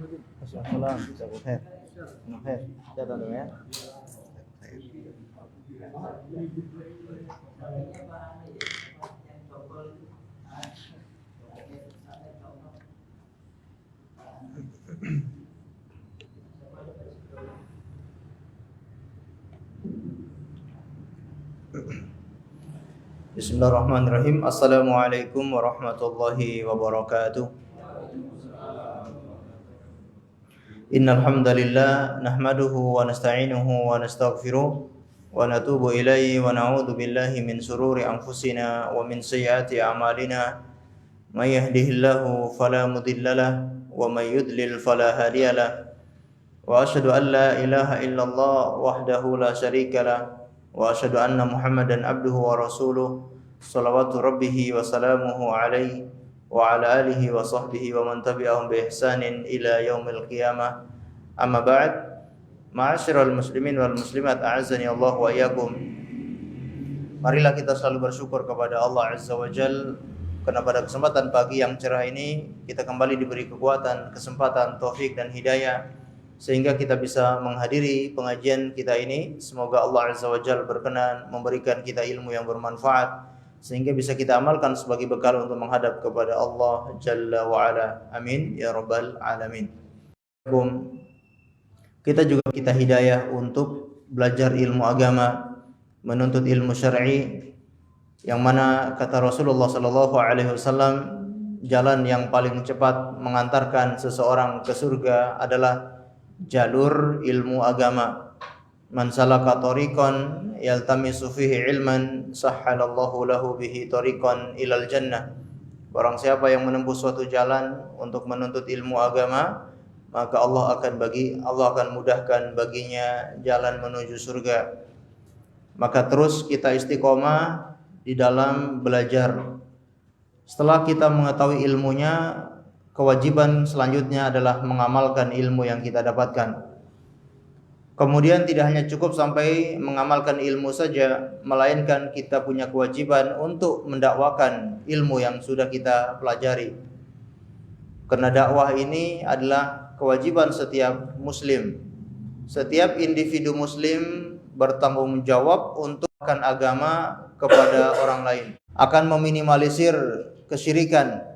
Assalamualaikum. Khair. Khair. Datang dulu ya. Bismillahirrahmanirrahim. Assalamualaikum warahmatullahi wabarakatuh. Innal hamdalillah nahmaduhu wa nasta'inuhu wa nastaghfiruh wa natubu ilaihi wa na'udzu billahi min shururi anfusina wa min sayyiati a'malina. May yahdihillahu fala mudhillalah wa may yudlil fala hadiyalah. Wa asyhadu an la ilaha illallah wahdahu la syarikalah wa asyhadu anna Muhammadan abduhu wa rasuluh salawatu rabbihi wa salamuhu alaihi wa ala alihi wa sahbihi wa man tabi'ahum bi ihsanin ila yaumil qiyamah. Amma ba'd. Ma'asyiral muslimin wal muslimat, a'azzani Allah wa iyyakum. Marilah kita selalu bersyukur kepada Allah Azza wa Jalla karena pada kesempatan pagi yang cerah ini kita kembali diberi kekuatan, kesempatan, taufik dan hidayah sehingga kita bisa menghadiri pengajian kita ini. Semoga Allah Azza wa Jalla berkenan memberikan kita ilmu yang bermanfaat sehingga bisa kita amalkan sebagai bekal untuk menghadap kepada Allah Jalla wa Ala. Amin ya rabbal alamin. Kita juga kita hidayah untuk belajar ilmu agama, menuntut ilmu syar'i, yang mana kata Rasulullah sallallahu alaihi wasallam, jalan yang paling cepat mengantarkan seseorang ke surga adalah jalur ilmu agama. Man salaka tariqan yaltamisu fihi ilman sahhalallahu lahu bihi tariqan ilal jannah. Barang siapa yang menempuh suatu jalan untuk menuntut ilmu agama, maka Allah akan mudahkan baginya jalan menuju surga. Maka terus kita istiqomah di dalam belajar. Setelah kita mengetahui ilmunya, kewajiban selanjutnya adalah mengamalkan ilmu yang kita dapatkan. Kemudian tidak hanya cukup sampai mengamalkan ilmu saja, melainkan kita punya kewajiban untuk mendakwakan ilmu yang sudah kita pelajari. Karena dakwah ini adalah kewajiban setiap muslim. Setiap individu muslim bertanggung jawab untuk akan agama kepada orang lain, akan meminimalisir kesyirikan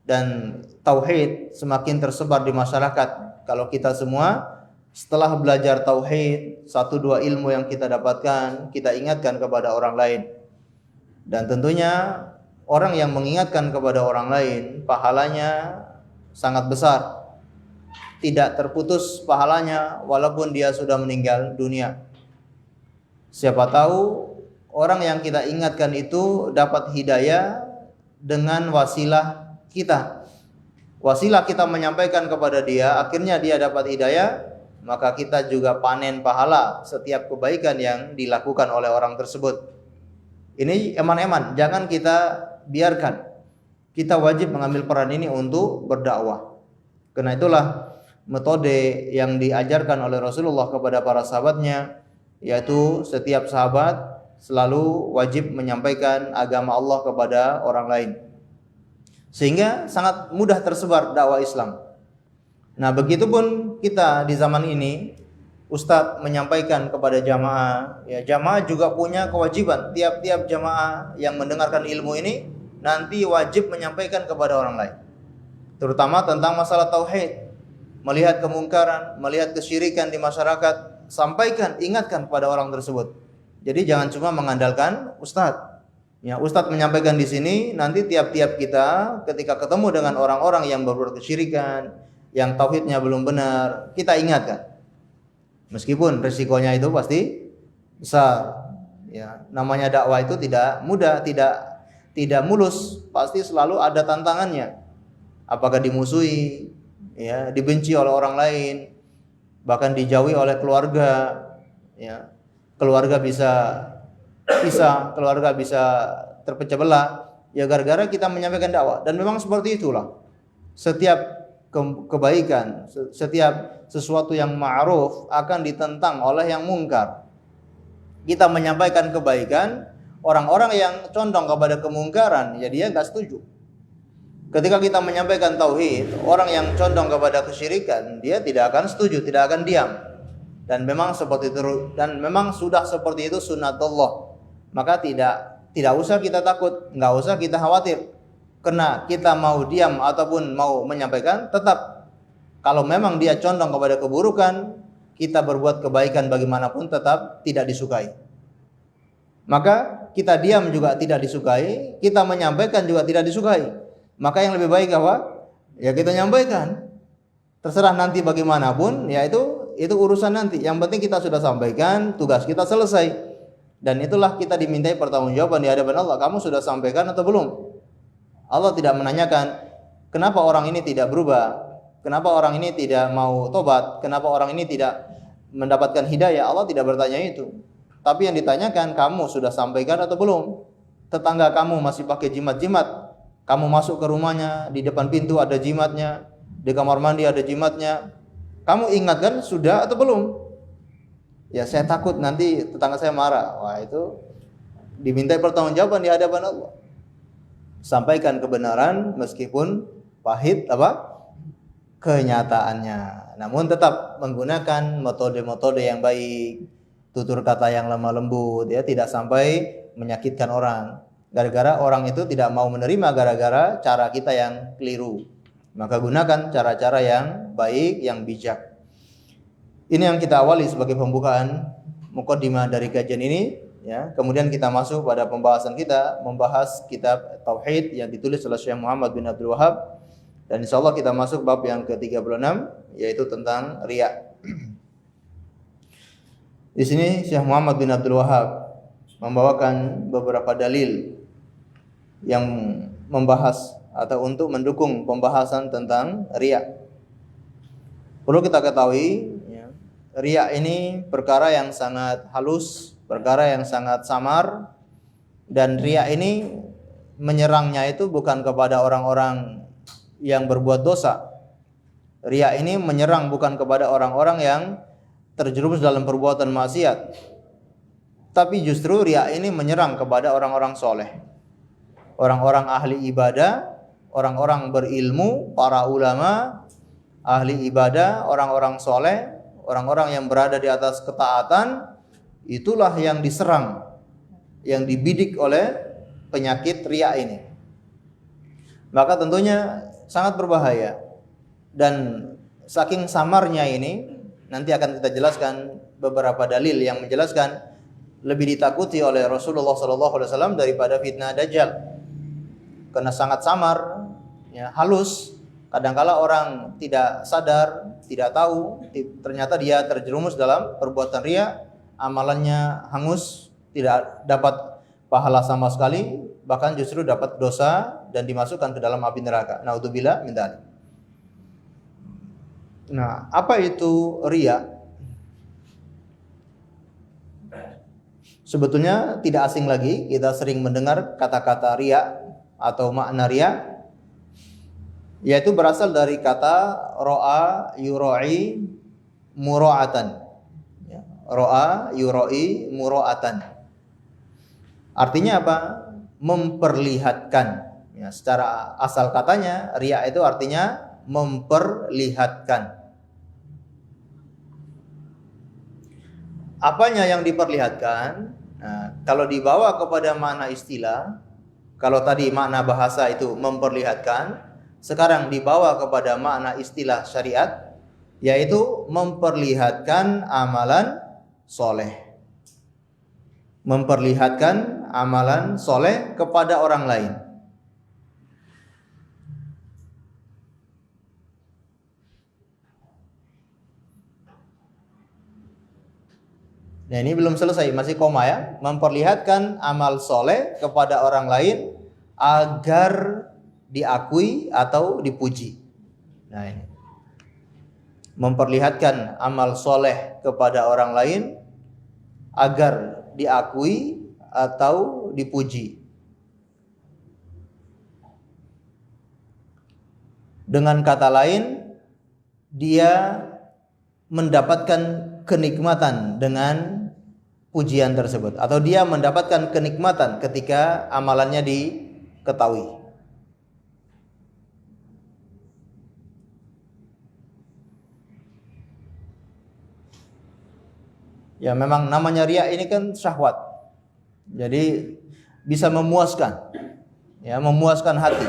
dan tauhid semakin tersebar di masyarakat. Kalau kita semua setelah belajar tauhid, 1-2 ilmu yang kita dapatkan, kita ingatkan kepada orang lain. Dan tentunya orang yang mengingatkan kepada orang lain, pahalanya sangat besar. Tidak terputus pahalanya walaupun dia sudah meninggal dunia. Siapa tahu orang yang kita ingatkan itu dapat hidayah dengan wasilah kita. Wasilah kita menyampaikan kepada dia, akhirnya dia dapat hidayah, maka kita juga panen pahala setiap kebaikan yang dilakukan oleh orang tersebut. Ini eman-eman, jangan kita biarkan. Kita wajib mengambil peran ini untuk berdakwah. Karena itulah metode yang diajarkan oleh Rasulullah kepada para sahabatnya, yaitu setiap sahabat selalu wajib menyampaikan agama Allah kepada orang lain. Sehingga sangat mudah tersebar dakwah Islam. Nah, begitupun kita di zaman ini, Ustadz menyampaikan kepada jamaah, ya jamaah juga punya kewajiban. Tiap-tiap jamaah yang mendengarkan ilmu ini nanti wajib menyampaikan kepada orang lain. Terutama tentang masalah tauhid. Melihat kemungkaran, melihat kesyirikan di masyarakat, sampaikan, ingatkan kepada orang tersebut. Jadi jangan cuma mengandalkan Ustadz. Ya, Ustadz menyampaikan di sini, nanti tiap-tiap kita ketika ketemu dengan orang-orang yang berbuat kesyirikan, yang tauhidnya belum benar, kita ingatkan. Meskipun resikonya itu pasti besar. Ya, namanya dakwah itu tidak mudah, tidak mulus, pasti selalu ada tantangannya. Apakah dimusuhi, ya, dibenci oleh orang lain, bahkan dijauhi oleh keluarga, ya. Keluarga bisa pisah, keluarga bisa terpecah belah, ya gara-gara kita menyampaikan dakwah. Dan memang seperti itulah. Setiap kebaikan, setiap sesuatu yang ma'ruf akan ditentang oleh yang mungkar. Kita menyampaikan kebaikan, orang-orang yang condong kepada kemungkaran, ya dia enggak setuju. Ketika kita menyampaikan tauhid, orang yang condong kepada kesyirikan, dia tidak akan setuju, tidak akan diam. Dan memang seperti itu, dan memang sudah seperti itu sunnatullah. Maka tidak usah kita takut, nggak usah kita khawatir. Karena kita mau diam ataupun mau menyampaikan, tetap kalau memang dia condong kepada keburukan, kita berbuat kebaikan bagaimanapun tetap tidak disukai. Maka kita diam juga tidak disukai, kita menyampaikan juga tidak disukai. Maka yang lebih baik apa? Ya kita nyampaikan. Terserah nanti bagaimanapun, ya itu urusan nanti. Yang penting kita sudah sampaikan, tugas kita selesai. Dan itulah kita dimintai pertanggungjawaban di hadapan Allah. Kamu sudah sampaikan atau belum? Allah tidak menanyakan kenapa orang ini tidak berubah, kenapa orang ini tidak mau tobat, kenapa orang ini tidak mendapatkan hidayah. Allah tidak bertanya itu. Tapi yang ditanyakan, kamu sudah sampaikan atau belum? Tetangga kamu masih pakai jimat-jimat. Kamu masuk ke rumahnya, di depan pintu ada jimatnya, di kamar mandi ada jimatnya. Kamu ingatkan sudah atau belum? Ya saya takut nanti tetangga saya marah. Wah itu dimintai pertanggungjawaban di hadapan Allah. Sampaikan kebenaran meskipun pahit kenyataannya. Namun tetap menggunakan metode-metode yang baik, tutur kata yang lemah lembut, ya tidak sampai menyakitkan orang. Gara-gara orang itu tidak mau menerima gara-gara cara kita yang keliru. Maka gunakan cara-cara yang baik, yang bijak. Ini yang kita awali sebagai pembukaan muqaddimah dari kajian ini, ya. Kemudian kita masuk pada pembahasan kita, membahas kitab Tauhid yang ditulis oleh Syekh Muhammad bin Abdul Wahhab. Dan insyaallah kita masuk bab yang ke-36, yaitu tentang riya. Di sini Syekh Muhammad bin Abdul Wahhab membawakan beberapa dalil yang membahas atau untuk mendukung pembahasan tentang riya. Perlu kita ketahui, ya, riya ini perkara yang sangat halus, perkara yang sangat samar, dan riya ini menyerangnya itu bukan kepada orang-orang yang berbuat dosa. Riya ini menyerang bukan kepada orang-orang yang terjerumus dalam perbuatan maksiat, tapi justru riya ini menyerang kepada orang-orang soleh, orang-orang ahli ibadah, orang-orang berilmu, para ulama, ahli ibadah, orang-orang soleh, orang-orang yang berada di atas ketaatan. Itulah yang diserang, yang dibidik oleh penyakit riya ini. Maka tentunya sangat berbahaya. Dan saking samarnya ini, nanti akan kita jelaskan beberapa dalil yang menjelaskan lebih ditakuti oleh Rasulullah SAW daripada fitnah Dajjal. Karena sangat samar, ya, halus. Kadangkala orang tidak sadar, tidak tahu, ternyata dia terjerumus dalam perbuatan riya, amalannya hangus, tidak dapat pahala sama sekali, bahkan justru dapat dosa dan dimasukkan ke dalam api neraka. Naudzubillah min dzalik. Nah, apa itu riya? Sebetulnya tidak asing lagi, kita sering mendengar kata-kata riya atau makna riya, yaitu berasal dari kata ro'a yura'i mura'atan. Ro'a yura'i mura'atan. Artinya apa? Memperlihatkan. Ya, secara asal katanya riya itu artinya memperlihatkan. Apanya yang diperlihatkan? Nah, kalau dibawa kepada makna istilah, kalau tadi makna bahasa itu memperlihatkan, sekarang dibawa kepada makna istilah syariat, yaitu memperlihatkan amalan soleh. Memperlihatkan amalan soleh kepada orang lain. Nah ini belum selesai, masih koma ya. Memperlihatkan amal soleh kepada orang lain agar diakui atau dipuji. Nah ini. Memperlihatkan amal soleh kepada orang lain agar diakui atau dipuji. Dengan kata lain, dia mendapatkan kenikmatan dengan pujian tersebut, atau dia mendapatkan kenikmatan ketika amalannya diketahui. Ya memang namanya riya ini kan syahwat. Jadi bisa memuaskan, ya memuaskan hati.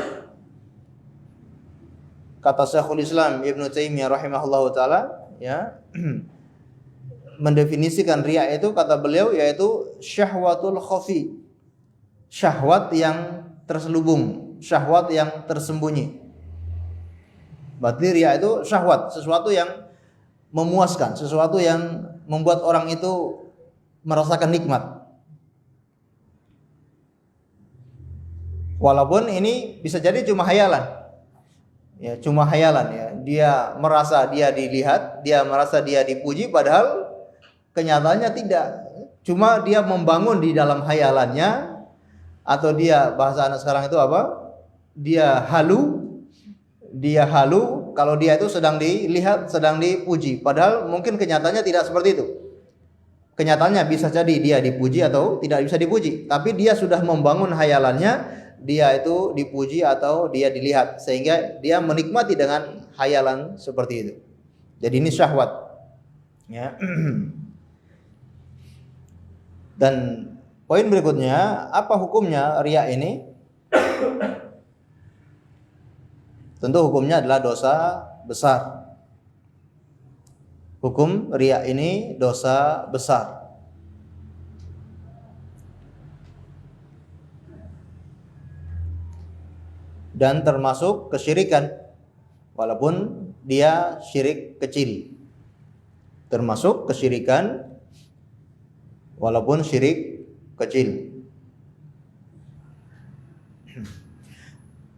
Kata Syekhul Islam Ibnu Taimiyah rahimahullahu taala, ya mendefinisikan riya itu, kata beliau, yaitu syahwatul khafi. Syahwat yang terselubung, syahwat yang tersembunyi. Berarti riya itu syahwat, sesuatu yang memuaskan, sesuatu yang membuat orang itu merasakan nikmat. Walaupun ini bisa jadi cuma hayalan. Ya, cuma hayalan ya. Dia merasa dia dilihat, dia merasa dia dipuji, padahal kenyataannya tidak. Cuma dia membangun di dalam hayalannya, atau dia, bahasa anak sekarang itu apa? Dia halu kalau dia itu sedang dilihat, sedang dipuji, padahal mungkin kenyataannya tidak seperti itu. Kenyataannya bisa jadi dia dipuji atau tidak bisa dipuji, tapi dia sudah membangun hayalannya dia itu dipuji atau dia dilihat, sehingga dia menikmati dengan hayalan seperti itu. Jadi ini syahwat, ya. Dan poin berikutnya, apa hukumnya riya ini? Tentu hukumnya adalah dosa besar. Hukum riya ini dosa besar. Dan termasuk kesyirikan, walaupun dia syirik kecil. Termasuk kesyirikan walaupun syirik kecil.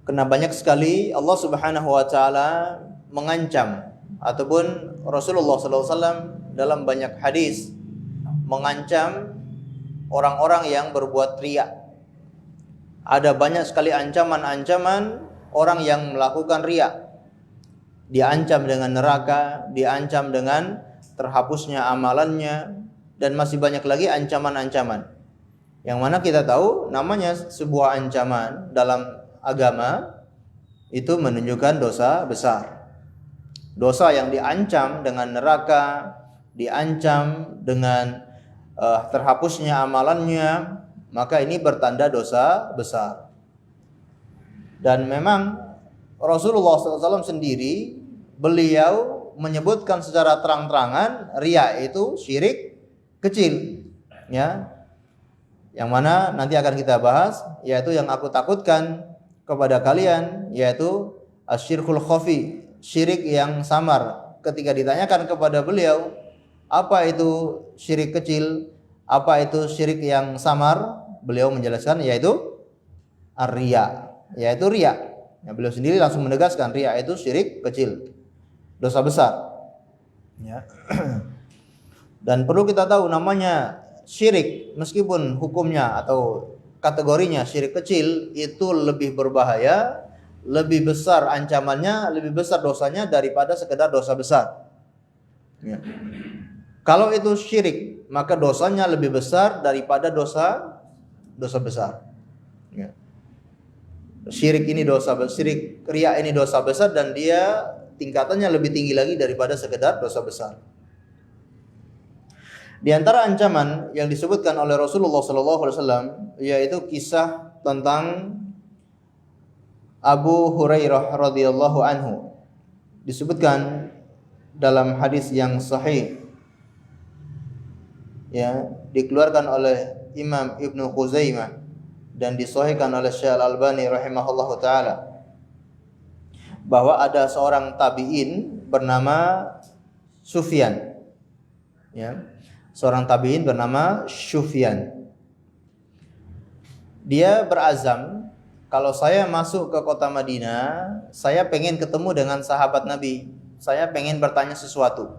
Karena banyak sekali Allah Subhanahu wa taala mengancam, ataupun Rasulullah SAW dalam banyak hadis mengancam orang-orang yang berbuat riya. Ada banyak sekali ancaman-ancaman orang yang melakukan riya. Diancam dengan neraka, diancam dengan terhapusnya amalannya, dan masih banyak lagi ancaman-ancaman. Yang mana kita tahu namanya sebuah ancaman dalam agama itu menunjukkan dosa besar. Dosa yang diancam dengan neraka, diancam dengan terhapusnya amalannya, maka ini bertanda dosa besar. Dan memang Rasulullah SAW sendiri, beliau menyebutkan secara terang-terangan riya itu syirik kecil, ya. Yang mana nanti akan kita bahas, yaitu yang aku takutkan kepada kalian, yaitu asyirkul khafi, syirik yang samar. Ketika ditanyakan kepada beliau, apa itu syirik kecil, apa itu syirik yang samar, beliau menjelaskan yaitu ar-riya, yaitu riya. Ya, beliau sendiri langsung menegaskan riya itu syirik kecil, dosa besar. Ya. Dan perlu kita tahu namanya syirik, meskipun hukumnya atau kategorinya syirik kecil, itu lebih berbahaya, lebih besar ancamannya, lebih besar dosanya daripada sekedar dosa besar. Ya. Kalau itu syirik, maka dosanya lebih besar daripada dosa besar. Ya. Syirik ini dosa besar, syirik riya ini dosa besar, dan dia tingkatannya lebih tinggi lagi daripada sekedar dosa besar. Di antara ancaman yang disebutkan oleh Rasulullah SAW yaitu kisah tentang Abu Hurairah radhiyallahu anhu. Disebutkan dalam hadis yang sahih, ya, dikeluarkan oleh Imam Ibnu Khuzaimah dan disahihkan oleh Syekh Al-Albani rahimahullahu taala, bahwa ada seorang tabi'in bernama Sufyan, ya. Seorang tabi'in bernama Sufyan. Dia berazam, kalau saya masuk ke kota Madinah, saya pengen ketemu dengan sahabat Nabi, saya pengen bertanya sesuatu.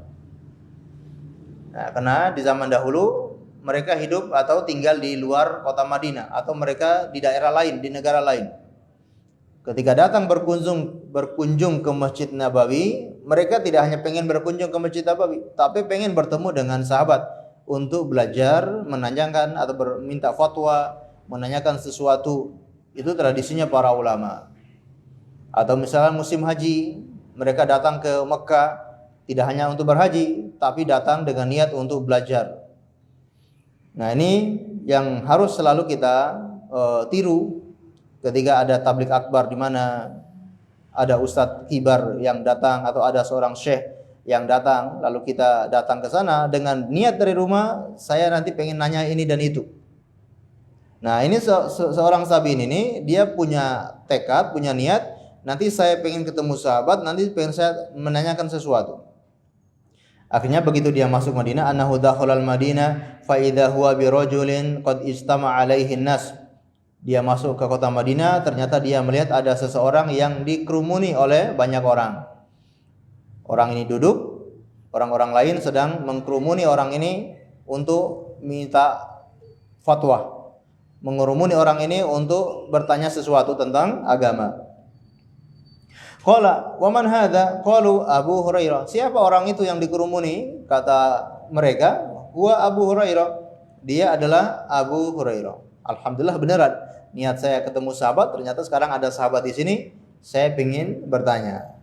Nah, karena di zaman dahulu mereka hidup atau tinggal di luar kota Madinah, atau mereka di daerah lain, di negara lain. Ketika datang berkunjung ke Masjid Nabawi, mereka tidak hanya pengen berkunjung ke Masjid Nabawi, tapi pengen bertemu dengan sahabat untuk belajar, menanyakan atau minta fatwa, menanyakan sesuatu. Itu tradisinya para ulama. Atau misalnya musim haji, mereka datang ke Mekah tidak hanya untuk berhaji, tapi datang dengan niat untuk belajar, Nah, ini yang harus selalu kita tiru ketika ada tablik akbar di mana ada ustadz kibar yang datang atau ada seorang syekh yang datang, lalu kita datang ke sana dengan niat dari rumah, saya nanti pengen nanya ini dan itu. Nah, ini seorang tabi'in ini dia punya tekad, punya niat, nanti saya pengen ketemu sahabat, nanti pengen saya menanyakan sesuatu. Akhirnya begitu dia masuk Madinah, annahu dakhalal Madinah fa idza huwa bi rajulin qad ijtama'a alaihi nas. Dia masuk ke kota Madinah, ternyata dia melihat ada seseorang yang dikerumuni oleh banyak orang. Orang ini duduk, orang-orang lain sedang mengkerumuni orang ini untuk minta fatwa. Mengerumuni orang ini untuk bertanya sesuatu tentang agama. Qala wa man hadza? Qalu Abu Hurairah. Siapa orang itu yang dikerumuni? Kata mereka, huwa Abu Hurairah. Dia adalah Abu Hurairah. Alhamdulillah beneran. Niat saya ketemu sahabat, ternyata sekarang ada sahabat di sini. Saya ingin bertanya.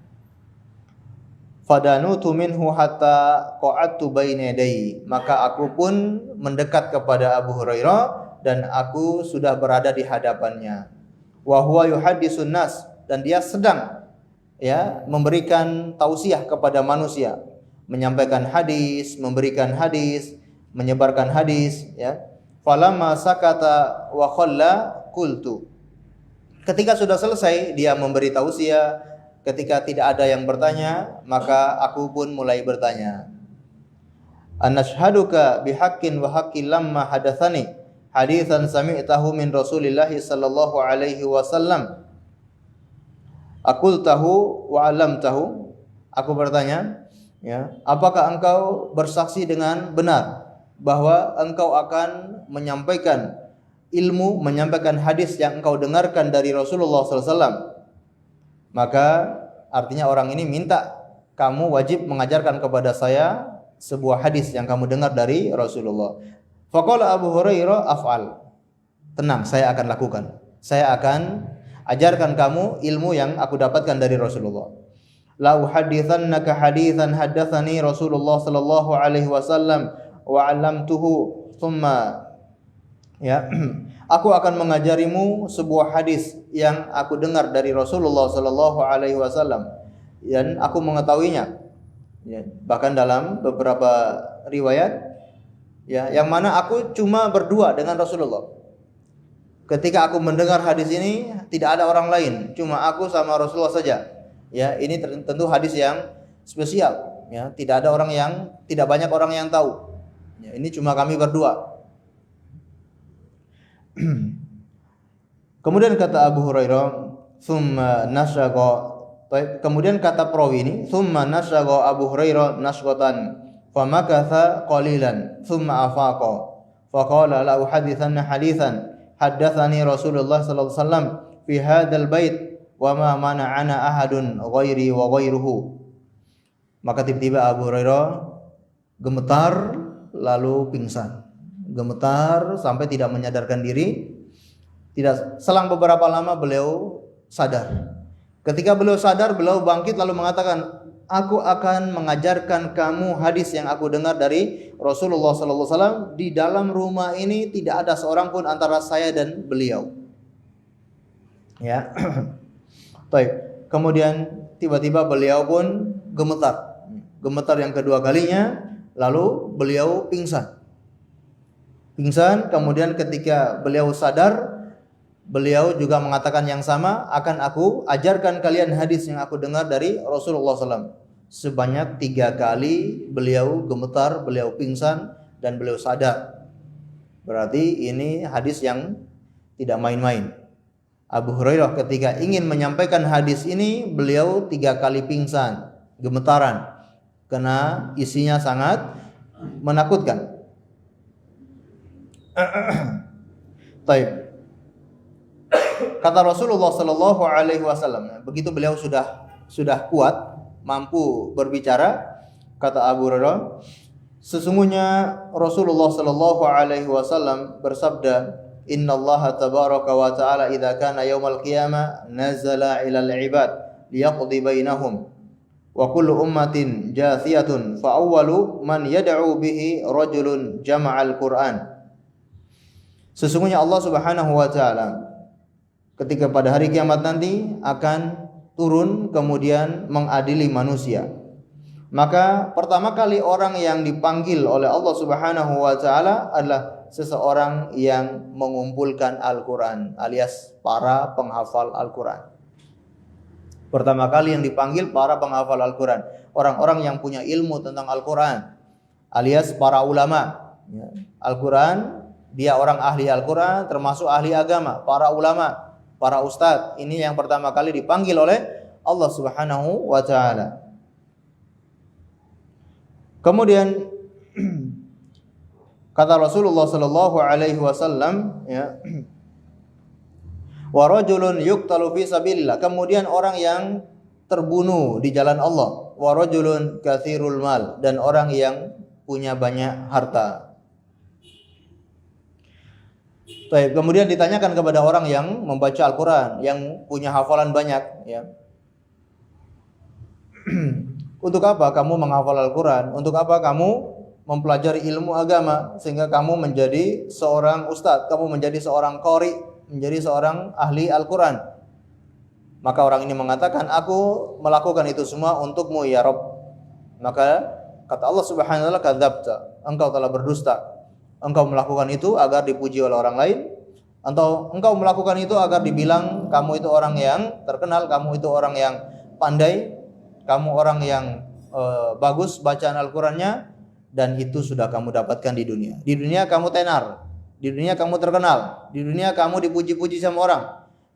Fadanutu minhu hatta qa'adtu baina yadayhi. Maka aku pun mendekat kepada Abu Hurairah dan aku sudah berada di hadapannya. Wa huwa yuhaddisun nas, dan dia sedang memberikan tausiah kepada manusia, menyampaikan hadis, memberikan hadis, menyebarkan hadis, ya. Falamma sakata wa khalla qultu. Ketika sudah selesai dia memberi tausiah, ketika tidak ada yang bertanya, maka aku pun mulai bertanya. Anashhaduka bihaqqin wa haqqin lamma hadatsani haditsan sami'tahu min Rasulillah sallallahu alaihi wasallam. Aqul tahu wa alam tahu. Aku bertanya, ya, apakah engkau bersaksi dengan benar bahwa engkau akan menyampaikan ilmu, menyampaikan hadis yang engkau dengarkan dari Rasulullah SAW? Maka artinya orang ini minta kamu wajib mengajarkan kepada saya sebuah hadis yang kamu dengar dari Rasulullah. Faqala Abu Hurairah af'al. Tenang, saya akan lakukan. Saya akan ajarkan kamu ilmu yang aku dapatkan dari Rasulullah. La uhadditsannaka haditsan haddatsani Rasulullah sallallahu alaihi wasallam wa 'allamtuhu thumma, ya. Aku akan mengajarimu sebuah hadis yang aku dengar dari Rasulullah sallallahu alaihi wasallam dan aku mengetahuinya. Ya, bahkan dalam beberapa riwayat, ya, yang mana aku cuma berdua dengan Rasulullah. Ketika aku mendengar hadis ini tidak ada orang lain, cuma aku sama Rasulullah saja. Ya, ini tentu hadis yang spesial, ya. Tidak banyak orang yang tahu. Ya, ini cuma kami berdua. Kemudian kata Abu Hurairah, "Tsumma nasyaqa." Kemudian kata perawi ini, "Tsumma nasyaqa Abu Hurairah nasqatan, famakatha qalilan, tsumma afaqa. Faqala la uhadditsanna haditsan haddatsani Rasulullah sallallahu alaihi wasallam fi hadzal bait wa ma mana'ana ahadun ghairi wa ghairuhu." Maka tiba-tiba Abu Hurairah gemetar lalu pingsan. Gemetar sampai tidak menyadarkan diri. Selang beberapa lama beliau sadar. Ketika beliau sadar, beliau bangkit lalu mengatakan, "Aku akan mengajarkan kamu hadis yang aku dengar dari Rasulullah sallallahu alaihi wasallam. Di dalam rumah ini tidak ada seorang pun antara saya dan beliau." Ya. Baik. Kemudian tiba-tiba beliau pun gemetar. Gemetar yang kedua kalinya, lalu beliau pingsan. Pingsan, kemudian ketika beliau sadar, beliau juga mengatakan yang sama, "Akan aku ajarkan kalian hadis yang aku dengar dari Rasulullah SAW." Sebanyak 3 kali beliau gemetar, beliau pingsan, dan beliau sadar. Berarti ini hadis yang tidak main-main. Abu Hurairah ketika ingin menyampaikan hadis ini, beliau 3 kali pingsan, gemetaran, karena isinya sangat menakutkan. Taib. Kata Rasulullah sallallahu alaihi wasallam, begitu beliau sudah kuat, mampu berbicara, kata Abu Hurairah, sesungguhnya Rasulullah sallallahu alaihi wasallam bersabda, "Innallaha tabaraka wa ta'ala idza kana yaumal qiyamah nazala 'ilal 'ibad liyaqdi bainahum wa kullu ummatin jathiyatun fa awwalu man yad'u bihi rajulun jama'al Qur'an Sesungguhnya Allah Subhanahu wa taala ketika pada hari kiamat nanti akan turun kemudian mengadili manusia. Maka pertama kali orang yang dipanggil oleh Allah Subhanahu wa taala adalah seseorang yang mengumpulkan Al-Qur'an alias para penghafal Al-Qur'an. Pertama kali yang dipanggil para penghafal Al-Qur'an, orang-orang yang punya ilmu tentang Al-Qur'an alias para ulama. Al-Qur'an, dia orang ahli Al-Qur'an termasuk ahli agama, para ulama, para ustadz. Ini yang pertama kali dipanggil oleh Allah Subhanahu wa taala. Kemudian kata Rasulullah sallallahu alaihi wasallam, ya, wa rajulun yuqtalu fi sabilillah, kemudian orang yang terbunuh di jalan Allah, wa rajulun katsirul mal, dan orang yang punya banyak harta. Baik, kemudian ditanyakan kepada orang yang membaca Al-Qur'an, yang punya hafalan banyak, ya. Untuk apa kamu menghafal Al-Qur'an? Untuk apa kamu mempelajari ilmu agama sehingga kamu menjadi seorang ustadz, kamu menjadi seorang qari, menjadi seorang ahli Al-Qur'an? Maka orang ini mengatakan, aku melakukan itu semua untukmu ya Rabb. Maka kata Allah Subhanahu wa taala, kadzabta, engkau telah berdusta. Engkau melakukan itu agar dipuji oleh orang lain, atau engkau melakukan itu agar dibilang kamu itu orang yang terkenal, kamu itu orang yang pandai, kamu orang yang bagus bacaan Al-Qur'annya, dan itu sudah kamu dapatkan di dunia. Di dunia kamu tenar, di dunia kamu terkenal, di dunia kamu dipuji-puji sama orang,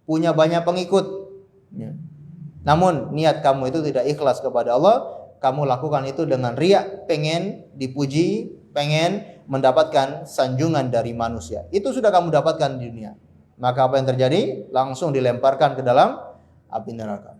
punya banyak pengikut. Ya. Namun niat kamu itu tidak ikhlas kepada Allah, kamu lakukan itu dengan riya, pengen dipuji, pengen mendapatkan sanjungan dari manusia. Itu sudah kamu dapatkan di dunia. Maka apa yang terjadi? Langsung dilemparkan ke dalam api neraka.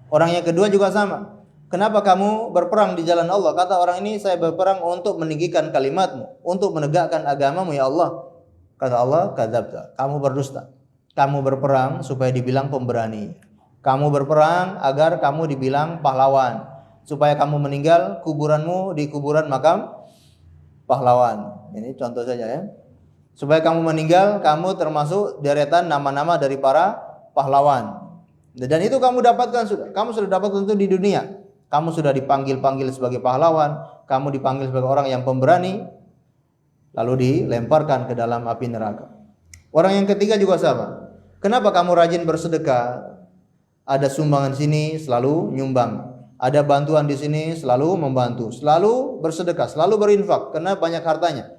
Orang yang kedua juga sama. Kenapa kamu berperang di jalan Allah? Kata orang ini, saya berperang untuk meninggikan kalimatmu, untuk menegakkan agamamu ya Allah. Kata Allah, kadzabta, kamu berdusta. Kamu berperang supaya dibilang pemberani. Kamu berperang agar kamu dibilang pahlawan, supaya kamu meninggal kuburanmu di kuburan makam pahlawan. Ini contoh saja ya. Supaya kamu meninggal, kamu termasuk deretan nama-nama dari para pahlawan. Dan itu kamu dapatkan sudah. Kamu sudah dapatkan itu di dunia. Kamu sudah dipanggil sebagai pahlawan, kamu dipanggil sebagai orang yang pemberani, lalu dilemparkan ke dalam api neraka. Orang yang ketiga juga sama. Kenapa kamu rajin bersedekah? Ada sumbangan sini, selalu nyumbang. Ada bantuan di sini, selalu membantu. Selalu bersedekah, selalu berinfak, karena banyak hartanya.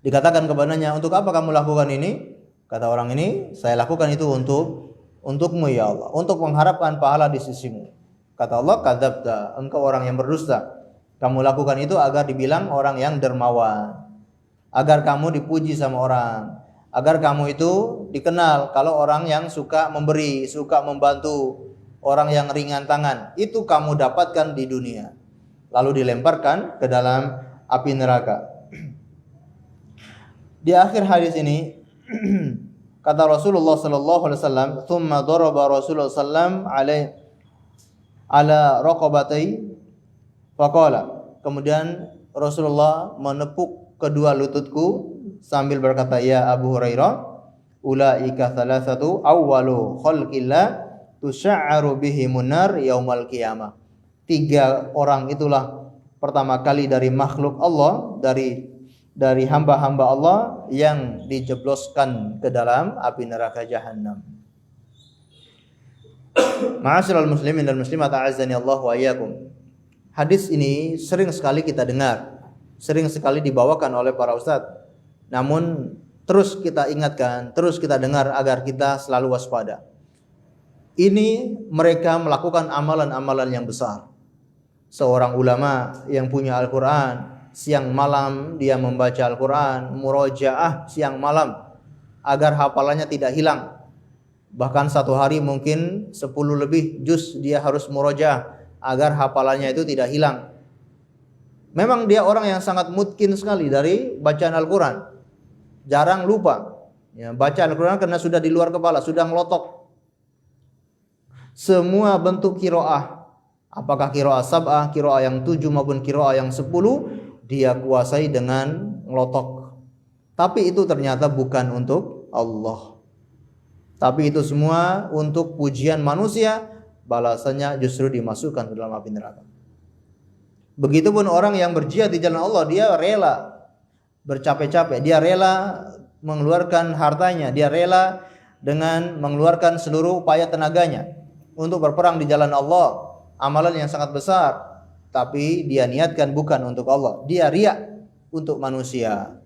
Dikatakan kepadanya, untuk apa kamu lakukan ini? Kata orang ini, saya lakukan itu untukmu ya Allah, untuk mengharapkan pahala di sisimu. Kata Allah, kadzabta, engkau orang yang berdusta. Kamu lakukan itu agar dibilang orang yang dermawan, agar kamu dipuji sama orang, agar kamu itu dikenal kalau orang yang suka memberi, suka membantu, orang yang ringan tangan. Itu kamu dapatkan di dunia, lalu dilemparkan ke dalam api neraka. Di akhir hadis ini kata Rasulullah sallallahu alaihi wasallam, "Tsumma daraba Rasulullah sallam alaihi ala raqabatai faqala." Kemudian Rasulullah menepuk kedua lututku sambil berkata, ya Abu Hurairah, ulaika thalathatu awwalu khalqillah tusya'aru bihimun nar yaumal qiyamah. 3 orang itulah pertama kali dari makhluk Allah, dari hamba-hamba Allah yang dijebloskan ke dalam api neraka jahanam. Ma'asyiral muslimin dan muslimat, a'azzani Allah wa iyyakum. Hadis ini sering sekali kita dengar, sering sekali dibawakan oleh para ustadz. Namun terus kita ingatkan, terus kita dengar agar kita selalu waspada. Ini mereka melakukan amalan-amalan yang besar. Seorang ulama yang punya Al-Qur'an, siang malam dia membaca Al-Qur'an, murojaah siang malam agar hafalannya tidak hilang. Bahkan satu hari mungkin 10 lebih juz dia harus murojaah agar hafalannya itu tidak hilang. Memang dia orang yang sangat mutkin sekali dari bacaan Al-Qur'an. Jarang lupa. Ya, baca Al-Qur'an karena sudah di luar kepala, sudah ngelotok. Semua bentuk qiraah, apakah qiraah sab'ah, qiraah yang 7 maupun qiraah yang 10, dia kuasai dengan ngelotok. tapi itu ternyata bukan untuk Allah. Tapi itu semua untuk pujian manusia, balasannya justru dimasukkan ke dalam api neraka. Begitupun orang yang berjihad di jalan Allah, dia rela bercapek-capek, dia rela mengeluarkan hartanya, dia rela dengan mengeluarkan seluruh upaya tenaganya untuk berperang di jalan Allah, amalan yang sangat besar, tapi dia niatkan bukan untuk Allah, dia riya untuk manusia.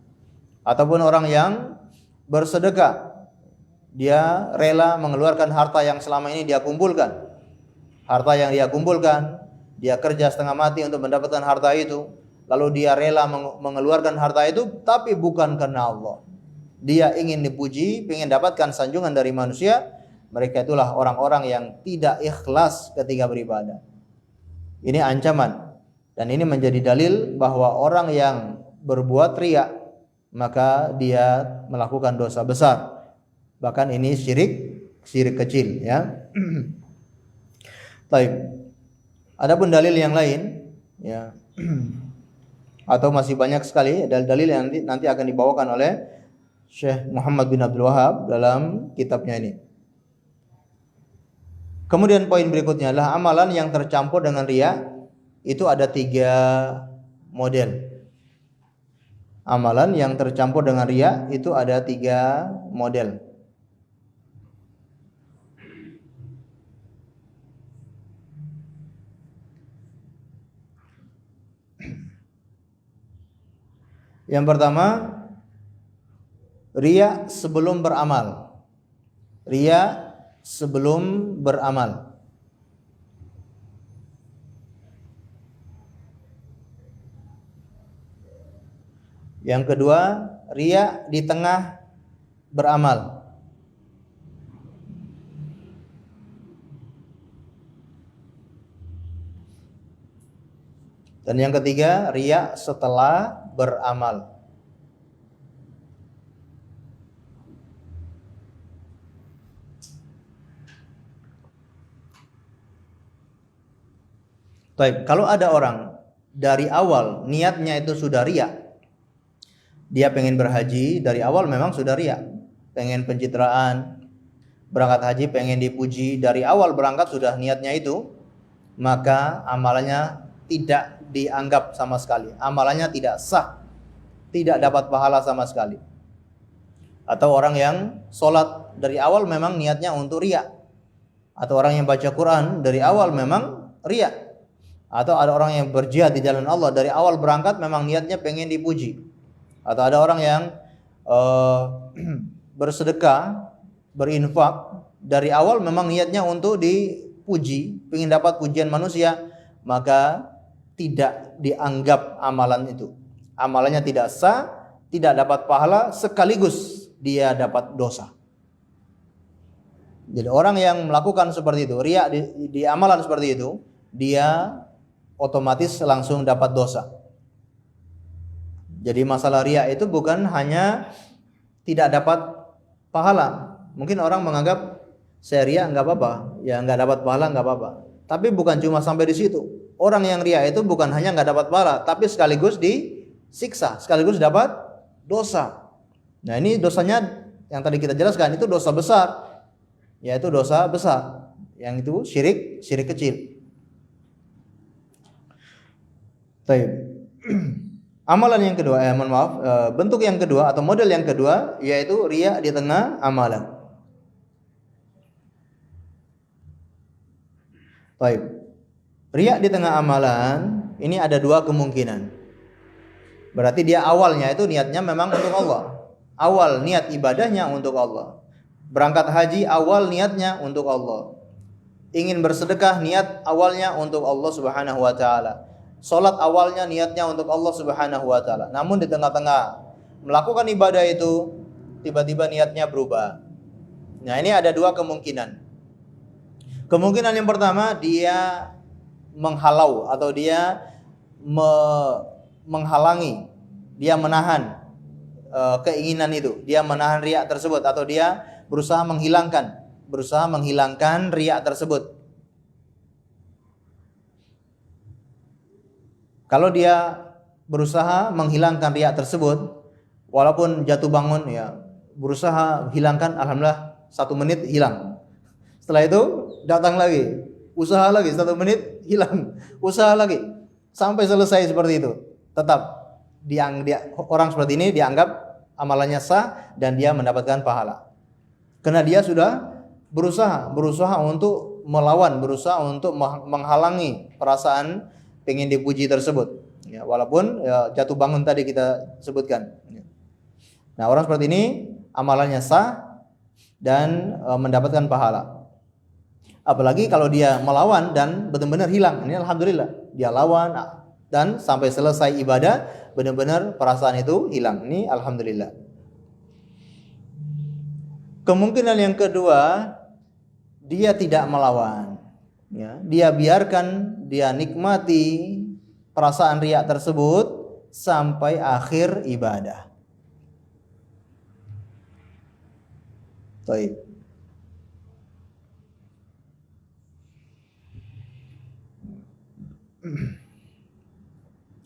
Ataupun orang yang bersedekah, dia rela mengeluarkan harta yang selama ini dia kumpulkan. Harta yang dia kumpulkan, dia kerja setengah mati untuk mendapatkan harta itu, lalu dia rela mengeluarkan harta itu, tapi bukan karena Allah. Dia ingin dipuji, ingin dapatkan sanjungan dari manusia. Mereka itulah orang-orang yang tidak ikhlas ketika beribadah. Ini ancaman, dan ini menjadi dalil bahwa orang yang berbuat riya, maka dia melakukan dosa besar. Bahkan ini syirik kecil, ya. Baik. Adapun dalil yang lain, ya, atau masih banyak sekali dalil-dalil yang nanti akan dibawakan oleh Syekh Muhammad bin Abdul Wahab dalam kitabnya ini. Kemudian poin berikutnya adalah amalan yang tercampur dengan riya. Itu ada 3 model. Amalan yang tercampur dengan riya itu ada 3 model. Yang pertama, riya sebelum beramal. Riya sebelum beramal. Yang kedua, riya di tengah beramal. Dan yang ketiga, riya setelah beramal. Baik, kalau ada orang dari awal niatnya itu sudah riya, dia pengen berhaji, dari awal memang sudah riya, pengen pencitraan, berangkat haji pengen dipuji, dari awal berangkat sudah niatnya itu, maka amalannya tidak dianggap sama sekali, amalannya tidak sah, tidak dapat pahala sama sekali. Atau orang yang sholat dari awal memang niatnya untuk riya, atau orang yang baca Quran dari awal memang riya, atau ada orang yang berjihad di jalan Allah dari awal berangkat memang niatnya pengen dipuji, atau ada orang yang bersedekah, berinfak dari awal memang niatnya untuk dipuji, pengen dapat pujian manusia, maka tidak dianggap amalan itu, amalannya tidak sah, tidak dapat pahala, sekaligus dia dapat dosa. Jadi orang yang melakukan seperti itu, riya di amalan seperti itu, dia otomatis langsung dapat dosa. Jadi masalah riya itu bukan hanya tidak dapat pahala. Mungkin orang menganggap saya riya nggak apa-apa, ya nggak dapat pahala nggak apa-apa. Tapi bukan cuma sampai di situ. Orang yang riya itu bukan hanya nggak dapat pahala, tapi sekaligus disiksa, sekaligus dapat dosa. Nah ini dosanya yang tadi kita jelaskan itu dosa besar, yaitu dosa besar. Yang itu syirik kecil. Baik. Amalan yang kedua, bentuk yang kedua atau model yang kedua yaitu riya di tengah amalan. Baik. Riya di tengah amalan ini ada 2 kemungkinan. Berarti dia awalnya itu niatnya memang untuk Allah. Awal niat ibadahnya untuk Allah. Berangkat haji awal niatnya untuk Allah. Ingin bersedekah niat awalnya untuk Allah Subhanahu wa taala. Salat awalnya niatnya untuk Allah Subhanahu wa taala. Namun di tengah-tengah melakukan ibadah itu tiba-tiba niatnya berubah. Nah, ini ada 2 kemungkinan. Kemungkinan yang pertama, dia menghalau atau dia menghalangi, dia menahan keinginan itu, dia menahan riya tersebut, atau dia berusaha menghilangkan riya tersebut. Kalau dia berusaha menghilangkan riya tersebut, Walaupun jatuh bangun ya berusaha hilangkan, alhamdulillah 1 menit hilang. Setelah itu datang lagi, usaha lagi 1 menit hilang, usaha lagi sampai selesai seperti itu. Tetap orang seperti ini dianggap amalannya sah dan dia mendapatkan pahala. Karena dia sudah berusaha untuk melawan, berusaha untuk menghalangi perasaan pengen dipuji tersebut. Ya, walaupun ya, jatuh bangun tadi kita sebutkan. Nah, orang seperti ini amalannya sah dan mendapatkan pahala. Apalagi kalau dia melawan dan benar-benar hilang. Ini alhamdulillah. Dia lawan dan sampai selesai ibadah benar-benar perasaan itu hilang. Ini alhamdulillah. Kemungkinan yang kedua, dia tidak melawan. Ya, dia biarkan, dia nikmati perasaan riya tersebut sampai akhir ibadah. Baik.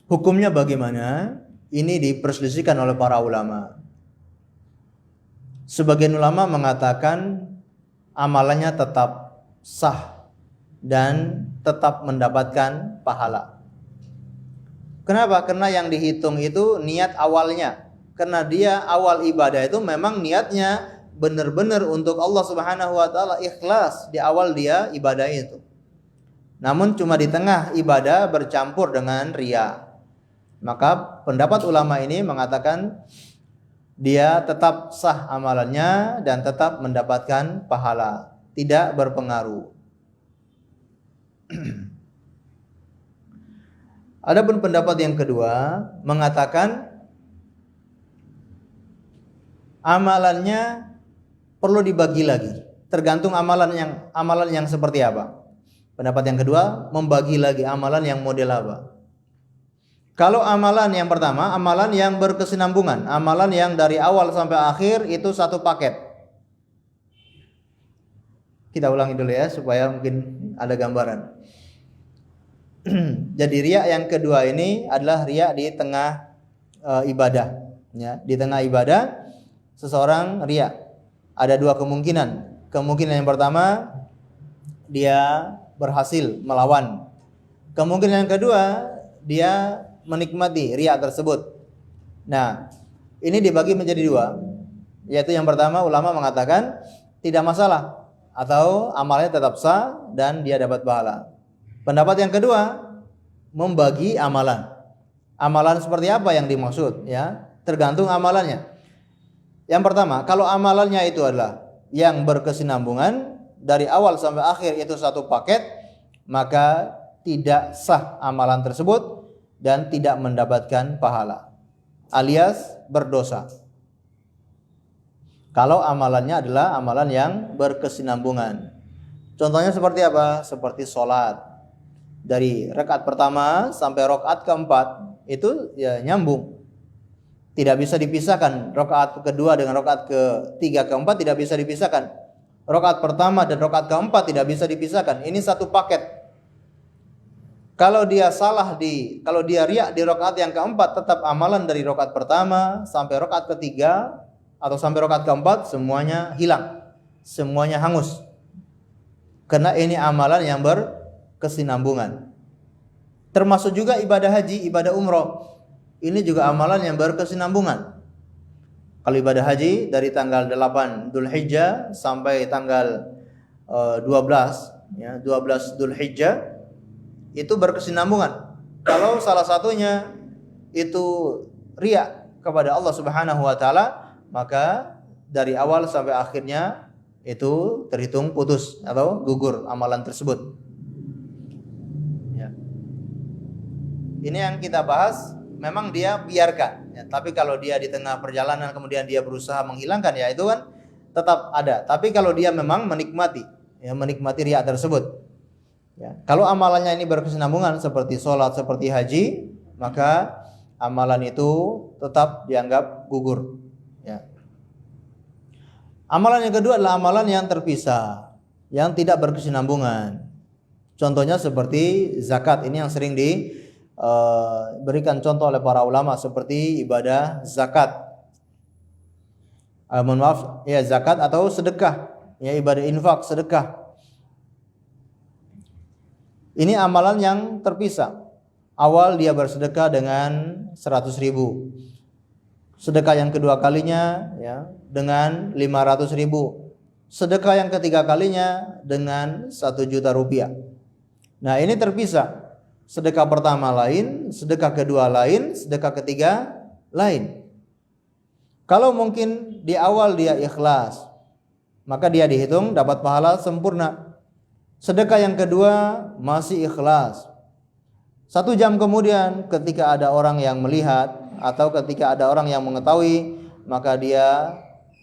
Hukumnya bagaimana? Ini diperselisihkan oleh para ulama. Sebagian ulama mengatakan amalannya tetap sah dan tetap mendapatkan pahala. Kenapa? Karena yang dihitung itu niat awalnya. Karena dia awal ibadah itu memang niatnya benar-benar untuk Allah Subhanahu wa taala, ikhlas di awal dia ibadah itu. Namun cuma di tengah ibadah bercampur dengan riya. Maka pendapat ulama ini mengatakan dia tetap sah amalannya dan tetap mendapatkan pahala, tidak berpengaruh. Adapun pendapat yang kedua mengatakan amalannya perlu dibagi lagi, tergantung amalan yang seperti apa. Pendapat yang kedua membagi lagi amalan yang model apa. Kalau amalan yang pertama, amalan yang berkesinambungan, amalan yang dari awal sampai akhir itu satu paket. Kita ulangi dulu ya supaya mungkin ada gambaran. Jadi riya yang kedua ini adalah riya di tengah ibadah. Ya, di tengah ibadah seseorang riya. Ada dua kemungkinan. Kemungkinan yang pertama dia berhasil melawan. Kemungkinan yang kedua dia menikmati riya tersebut. Nah, ini dibagi menjadi dua. Yaitu yang pertama ulama mengatakan tidak masalah atau amalnya tetap sah dan dia dapat pahala. Pendapat yang kedua membagi amalan. Amalan seperti apa yang dimaksud ya? Tergantung amalannya. Yang pertama, kalau amalannya itu adalah yang berkesinambungan dari awal sampai akhir itu satu paket, maka tidak sah amalan tersebut dan tidak mendapatkan pahala, alias berdosa. Kalau amalannya adalah amalan yang berkesinambungan. Contohnya seperti apa? Seperti sholat. Dari rakaat pertama sampai rakaat keempat itu ya nyambung. Tidak bisa dipisahkan. Rakaat kedua dengan rakaat ketiga, keempat tidak bisa dipisahkan. Rakaat pertama dan rakaat keempat tidak bisa dipisahkan. Ini satu paket. Kalau dia kalau dia riya di rakaat yang keempat, tetap amalan dari rakaat pertama sampai rakaat ketiga atau sampai rakaat keempat semuanya hilang, semuanya hangus. Karena ini amalan yang berkesinambungan. Termasuk juga ibadah haji, ibadah umroh. Ini juga amalan yang berkesinambungan. Kalau ibadah haji dari tanggal 8 Dzulhijjah sampai tanggal 12 ya, 12 Dzulhijjah itu berkesinambungan. Kalau salah satunya itu riya kepada Allah Subhanahu wa taala, maka dari awal sampai akhirnya itu terhitung putus atau gugur amalan tersebut. Ya. Ini yang kita bahas, memang dia biarkan. Ya, tapi kalau dia di tengah perjalanan kemudian dia berusaha menghilangkan, ya itu kan tetap ada. Tapi kalau dia memang menikmati riya tersebut. Ya, kalau amalannya ini berkesinambungan seperti sholat, seperti haji, maka amalan itu tetap dianggap gugur. Ya. Amalan yang kedua adalah amalan yang terpisah, yang tidak berkesinambungan. Contohnya seperti zakat, ini yang sering diberikan contoh oleh para ulama seperti ibadah zakat. mohon maaf, ya zakat atau sedekah, ya ibadah infak, sedekah. Ini amalan yang terpisah. Awal dia bersedekah dengan 100.000. Sedekah yang kedua kalinya ya dengan 500.000. Sedekah yang ketiga kalinya dengan 1 juta rupiah. Nah, ini terpisah. Sedekah pertama lain, sedekah kedua lain, sedekah ketiga lain. Kalau mungkin di awal dia ikhlas, maka dia dihitung dapat pahala sempurna. Sedekah yang kedua masih ikhlas. 1 jam kemudian ketika ada orang yang melihat atau ketika ada orang yang mengetahui, maka dia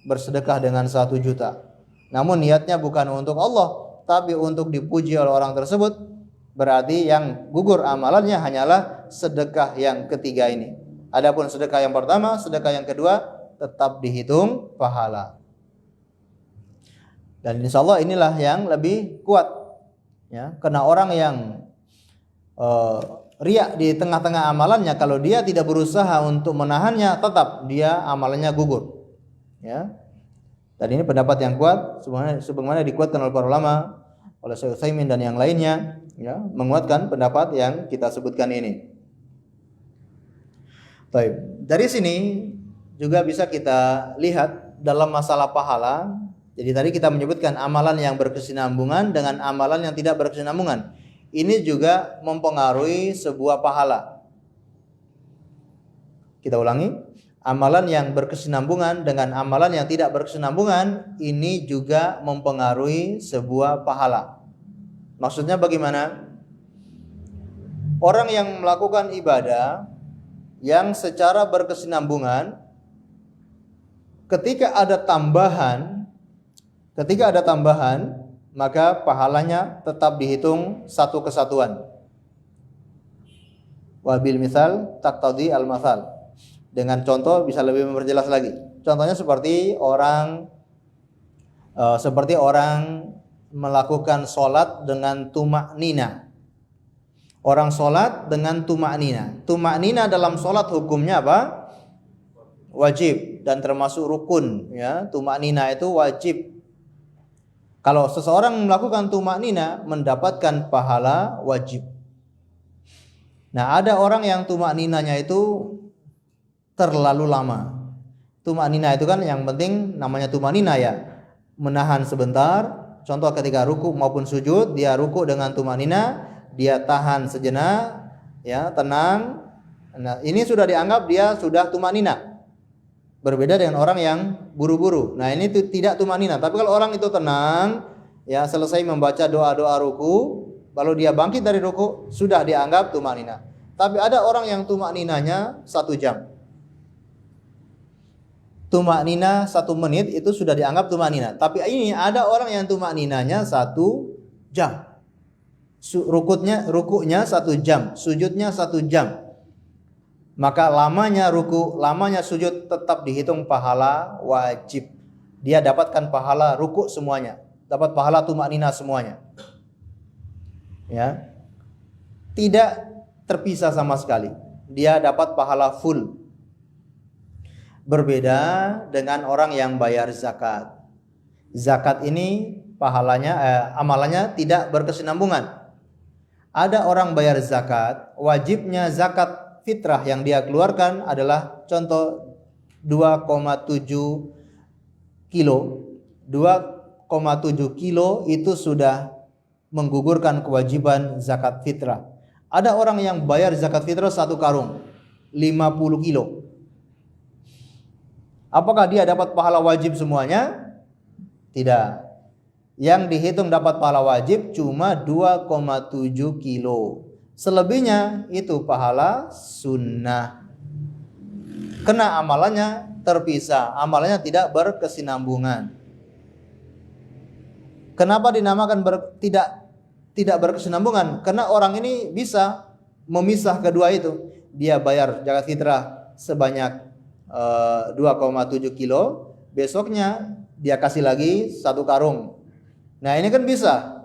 bersedekah dengan 1 juta. Namun niatnya bukan untuk Allah, tapi untuk dipuji oleh orang tersebut. Berarti yang gugur amalannya hanyalah sedekah yang ketiga ini. Adapun sedekah yang pertama, sedekah yang kedua tetap dihitung pahala. Dan insya Allah inilah yang lebih kuat. Ya, karena orang yang riya di tengah-tengah amalannya, kalau dia tidak berusaha untuk menahannya, tetap dia amalannya gugur. Ya. Dan ini pendapat yang kuat, sebagaimana dikuatkan oleh para ulama, oleh Syekh Utsaimin dan yang lainnya, ya, menguatkan pendapat yang kita sebutkan ini. Baik, dari sini juga bisa kita lihat dalam masalah pahala. Jadi tadi kita menyebutkan amalan yang berkesinambungan dengan amalan yang tidak berkesinambungan. Ini juga mempengaruhi sebuah pahala. Kita ulangi. Amalan yang berkesinambungan dengan amalan yang tidak berkesinambungan ini juga mempengaruhi sebuah pahala. Maksudnya bagaimana? Orang yang melakukan ibadah yang secara berkesinambungan, ketika ada tambahan, maka pahalanya tetap dihitung satu kesatuan. Wabil misal taqtadi al-masal. Dengan contoh bisa lebih memperjelas lagi. Contohnya seperti orang melakukan sholat dengan tumaknina. Orang sholat dengan tumaknina. Tumaknina dalam sholat hukumnya apa? Wajib dan termasuk rukun. Ya, tumaknina itu wajib. Kalau seseorang melakukan tumaknina mendapatkan pahala wajib. Nah, ada orang yang tumakninanya itu terlalu lama. Tumaknina itu kan yang penting namanya tumaknina ya, menahan sebentar. Contoh ketika ruku maupun sujud, dia ruku dengan tumaknina, dia tahan sejenak, ya, tenang. Nah, ini sudah dianggap dia sudah tumaknina. Berbeda dengan orang yang buru-buru. Nah, ini tidak tumaknina. Tapi kalau orang itu tenang, ya, selesai membaca doa-doa ruku, lalu dia bangkit dari ruku, sudah dianggap tumaknina. Tapi ada orang yang tumakninanya 1 jam. Tumaknina 1 menit itu sudah dianggap tumaknina. Tapi ini ada orang yang tumakninanya 1 jam. Rukunya 1 jam, sujudnya 1 jam. Maka lamanya ruku, lamanya sujud tetap dihitung pahala wajib. Dia dapatkan pahala ruku semuanya, dapat pahala tumaknina semuanya. Ya. Tidak terpisah sama sekali. Dia dapat pahala full. Berbeda dengan orang yang bayar zakat. Zakat ini amalannya tidak berkesinambungan. Ada orang bayar zakat, wajibnya zakat fitrah yang dia keluarkan adalah contoh 2,7 kilo. 2,7 kilo itu sudah menggugurkan kewajiban zakat fitrah. Ada orang yang bayar zakat fitrah 1 karung, 50 kilo. Apakah dia dapat pahala wajib semuanya? Tidak. Yang dihitung dapat pahala wajib cuma 2,7 kilo. Selebihnya itu pahala sunnah. Karena amalannya terpisah, amalannya tidak berkesinambungan. Kenapa dinamakan tidak berkesinambungan? Karena orang ini bisa memisah kedua itu. Dia bayar zakat fitrah sebanyak 2,7 kilo, besoknya dia kasih lagi 1 karung. Nah, ini kan bisa.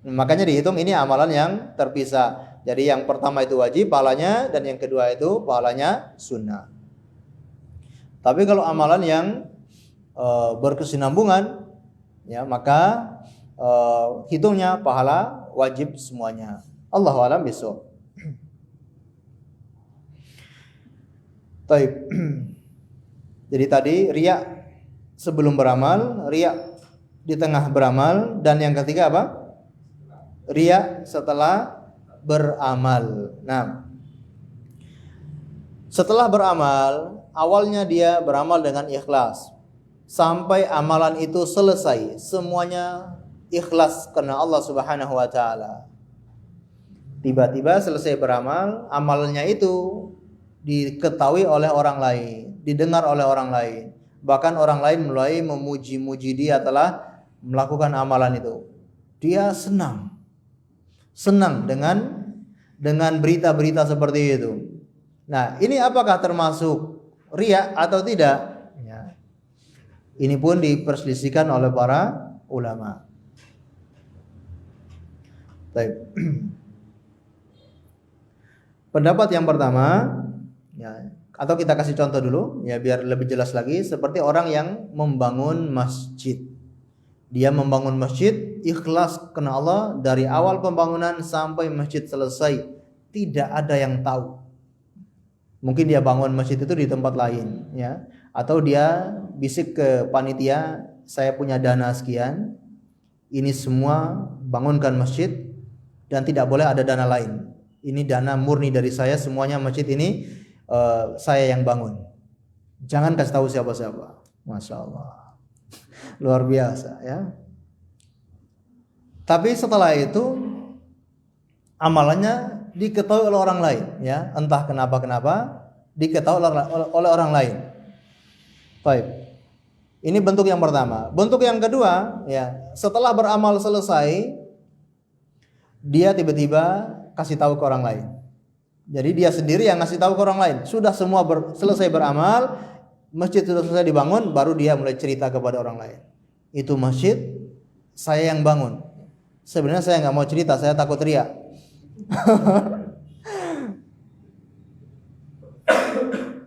Makanya dihitung ini amalan yang terpisah. Jadi yang pertama itu wajib pahalanya, dan yang kedua itu pahalanya sunnah. Tapi kalau amalan yang berkesinambungan, ya, maka hitungnya pahala wajib semuanya. Allahu a'lam bishawab. Taib. Jadi tadi riya sebelum beramal, riya di tengah beramal, dan yang ketiga apa? Riya setelah beramal. Nah, setelah beramal, awalnya dia beramal dengan ikhlas. Sampai amalan itu selesai, semuanya ikhlas karena Allah Subhanahu wa taala. Tiba-tiba selesai beramal, amalnya itu diketahui oleh orang lain, didengar oleh orang lain. Bahkan orang lain mulai memuji-muji dia telah melakukan amalan itu. Dia senang dengan berita-berita seperti itu. Nah, ini apakah termasuk riya atau tidak? Ya. Ini pun diperselisihkan oleh para ulama. Baik. Pendapat yang pertama, ya, atau kita kasih contoh dulu, ya, biar lebih jelas lagi. Seperti orang yang membangun masjid. Dia membangun masjid ikhlas karena Allah dari awal pembangunan sampai masjid selesai. Tidak ada yang tahu. Mungkin dia bangun masjid itu di tempat lain, ya, atau dia bisik ke panitia, saya punya dana sekian, ini semua bangunkan masjid dan tidak boleh ada dana lain. Ini dana murni dari saya, semuanya masjid ini saya yang bangun. Jangan kasih tahu siapa-siapa. Masya Allah, luar biasa, ya. Tapi setelah itu amalannya diketahui oleh orang lain, ya, entah kenapa diketahui oleh orang lain. Baik. Ini bentuk yang pertama. Bentuk yang kedua, ya, setelah beramal selesai, dia tiba-tiba kasih tahu ke orang lain. Jadi dia sendiri yang ngasih tahu ke orang lain. Sudah semua selesai beramal, masjid sudah selesai dibangun, baru dia mulai cerita kepada orang lain. Itu masjid saya yang bangun. Sebenarnya saya nggak mau cerita, saya takut riya.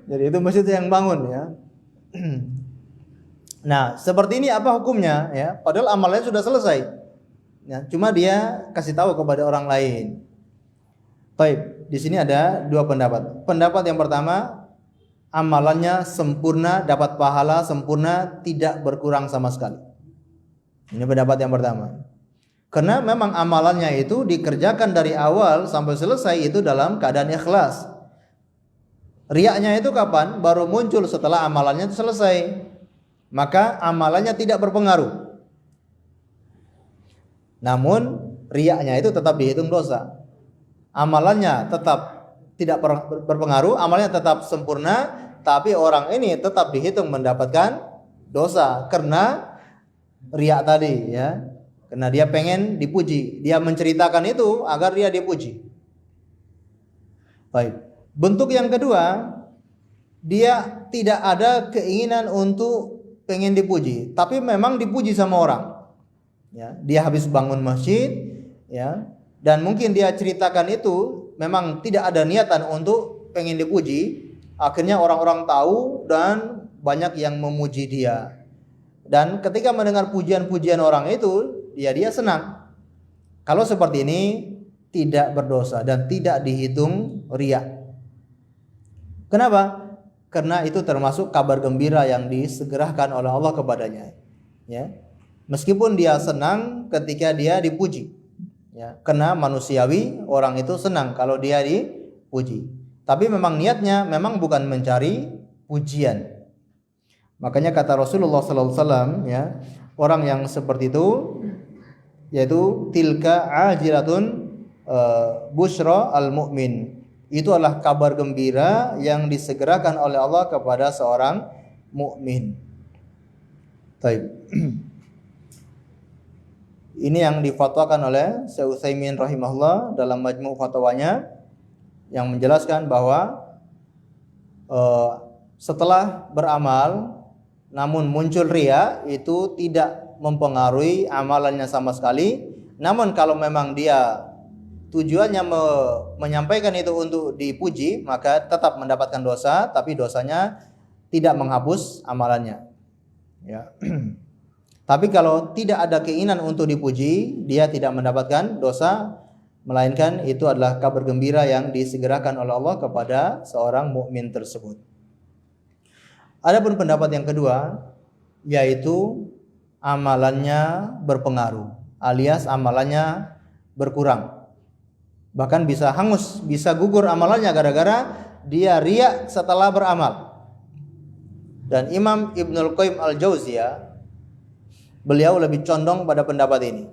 Jadi itu masjid yang bangun, ya. Nah, seperti ini apa hukumnya, ya? Padahal amalnya sudah selesai. Ya, cuma dia kasih tahu kepada orang lain. Baik, di sini ada dua pendapat. Pendapat yang pertama, amalannya sempurna, dapat pahala sempurna, tidak berkurang sama sekali. Ini pendapat yang pertama. Karena memang amalannya itu dikerjakan dari awal sampai selesai itu dalam keadaan ikhlas. Riyaknya itu kapan? Baru muncul setelah amalannya itu selesai. Maka amalannya tidak berpengaruh. Namun riyaknya itu tetap dihitung dosa. Amalannya tetap tidak berpengaruh, amalnya tetap sempurna, tapi orang ini tetap dihitung mendapatkan dosa karena riyak tadi, ya. Karena dia pengen dipuji, dia menceritakan itu agar dia dipuji. Baik. Bentuk yang kedua, dia tidak ada keinginan untuk pengen dipuji, tapi memang dipuji sama orang. Ya, dia habis bangun masjid, ya, dan mungkin dia ceritakan itu memang tidak ada niatan untuk pengen dipuji. Akhirnya orang-orang tahu dan banyak yang memuji dia. Dan ketika mendengar pujian-pujian orang itu, dia senang. Kalau seperti ini tidak berdosa dan tidak dihitung riya. Kenapa? Karena itu termasuk kabar gembira yang disegerakan oleh Allah kepadanya. Ya. Meskipun dia senang ketika dia dipuji. Ya, karena manusiawi orang itu senang kalau dia dipuji. Tapi memang niatnya memang bukan mencari pujian. Makanya kata Rasulullah sallallahu alaihi wasallam, ya, orang yang seperti itu yaitu tilka ajiratun busyra al-mu'min. Itu adalah kabar gembira yang disegerakan oleh Allah kepada seorang mukmin. Baik. Ini yang difatwakan oleh Syekh Utsaimin rahimahullah dalam majmu' fatwanya yang menjelaskan bahwa setelah beramal namun muncul riya itu tidak mempengaruhi amalannya sama sekali. Namun kalau memang dia tujuannya menyampaikan itu untuk dipuji, maka tetap mendapatkan dosa, tapi dosanya tidak menghapus amalannya. Ya. Tapi kalau tidak ada keinginan untuk dipuji, dia tidak mendapatkan dosa, melainkan itu adalah kabar gembira yang disegerakan oleh Allah kepada seorang mukmin tersebut. Adapun pendapat yang kedua, yaitu amalannya berpengaruh, alias amalannya berkurang. Bahkan bisa hangus, bisa gugur amalannya gara-gara dia riya setelah beramal. Dan Imam Ibnul Qayyim Al-Jauziyah, beliau lebih condong pada pendapat ini.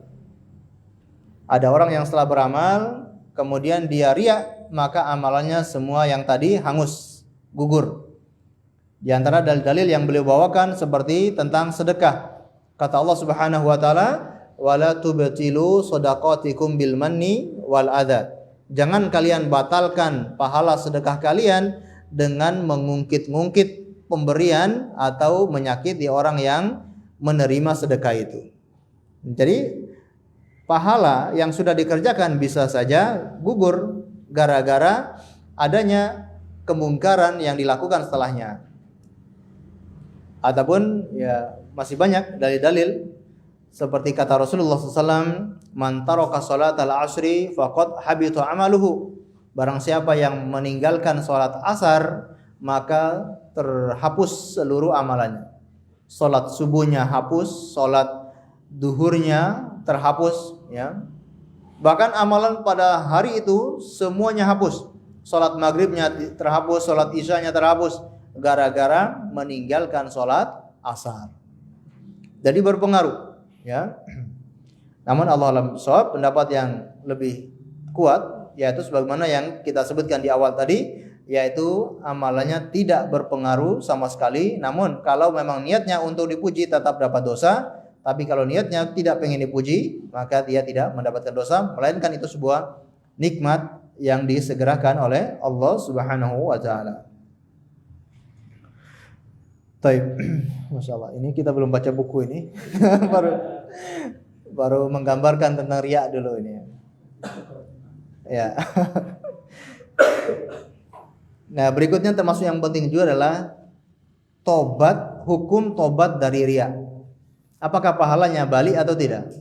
Ada orang yang setelah beramal, kemudian dia riya, maka amalannya semua yang tadi hangus, gugur. Di antara dalil-dalil yang beliau bawakan seperti tentang sedekah. Kata Allah Subhanahu wa taala, "Wala tubtilu shadaqatikum bil manni wal adza." Jangan kalian batalkan pahala sedekah kalian dengan mengungkit-ungkit pemberian atau menyakiti orang yang menerima sedekah itu. Jadi pahala yang sudah dikerjakan bisa saja gugur gara-gara adanya kemungkaran yang dilakukan setelahnya. Ataupun ya masih banyak dalil-dalil seperti kata Rasulullah SAW, "Man taraka salatal asri faqad habita amaluhu." Barang siapa yang meninggalkan salat asar, maka terhapus seluruh amalannya. Salat subuhnya hapus, salat duhurnya terhapus, ya. Bahkan amalan pada hari itu semuanya hapus. Salat maghribnya terhapus, salat isyanya terhapus gara-gara meninggalkan salat asar. Jadi berpengaruh, ya. Namun Allah alam shawab, pendapat yang lebih kuat yaitu sebagaimana yang kita sebutkan di awal tadi, yaitu amalannya tidak berpengaruh sama sekali. Namun kalau memang niatnya untuk dipuji tetap dapat dosa, tapi kalau niatnya tidak pengen dipuji, maka dia tidak mendapatkan dosa, melainkan itu sebuah nikmat yang disegerakan oleh Allah Subhanahu wa taala. Baik. Masya Allah, ini kita belum baca buku ini. baru menggambarkan tentang riya dulu ini. Ya. Nah, berikutnya termasuk yang penting juga adalah tobat, hukum tobat dari riya. Apakah pahalanya balik atau tidak?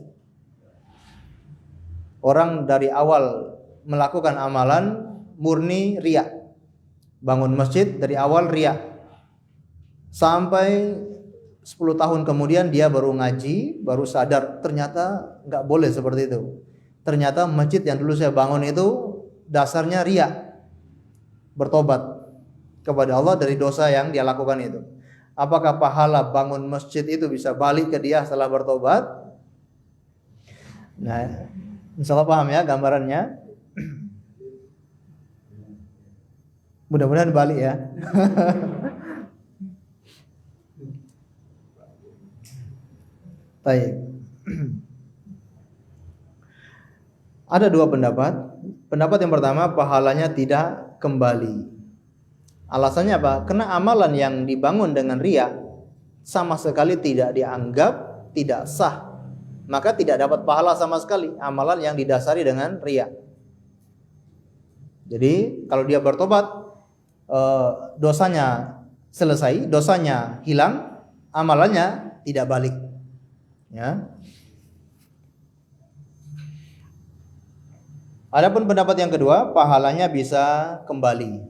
Orang dari awal melakukan amalan murni riya. Bangun masjid dari awal riya. Sampai 10 tahun kemudian dia baru ngaji, baru sadar ternyata enggak boleh seperti itu. Ternyata masjid yang dulu saya bangun itu dasarnya riya. Bertobat kepada Allah dari dosa yang dia lakukan itu. Apakah pahala bangun masjid itu bisa balik ke dia setelah bertobat? Nah, insyaallah paham ya gambarannya. Mudah-mudahan balik ya. Baik. Ada dua pendapat. Pendapat yang pertama, pahalanya tidak kembali. Alasannya apa? Karena amalan yang dibangun dengan riya sama sekali tidak dianggap tidak sah. Maka tidak dapat pahala sama sekali amalan yang didasari dengan riya. Jadi kalau dia bertobat, dosanya selesai, dosanya hilang, amalannya tidak balik. Ya. Adapun pendapat yang kedua, pahalanya bisa kembali.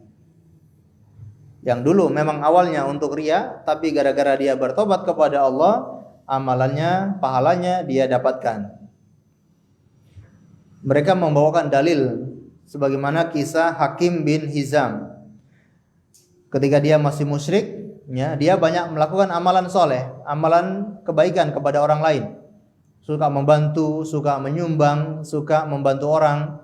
Yang dulu memang awalnya untuk riya, tapi gara-gara dia bertobat kepada Allah, amalannya, pahalanya dia dapatkan. Mereka membawakan dalil sebagaimana kisah Hakim bin Hizam. Ketika dia masih musyrik, ya, dia banyak melakukan amalan soleh, amalan kebaikan kepada orang lain. Suka membantu, suka menyumbang, suka membantu orang.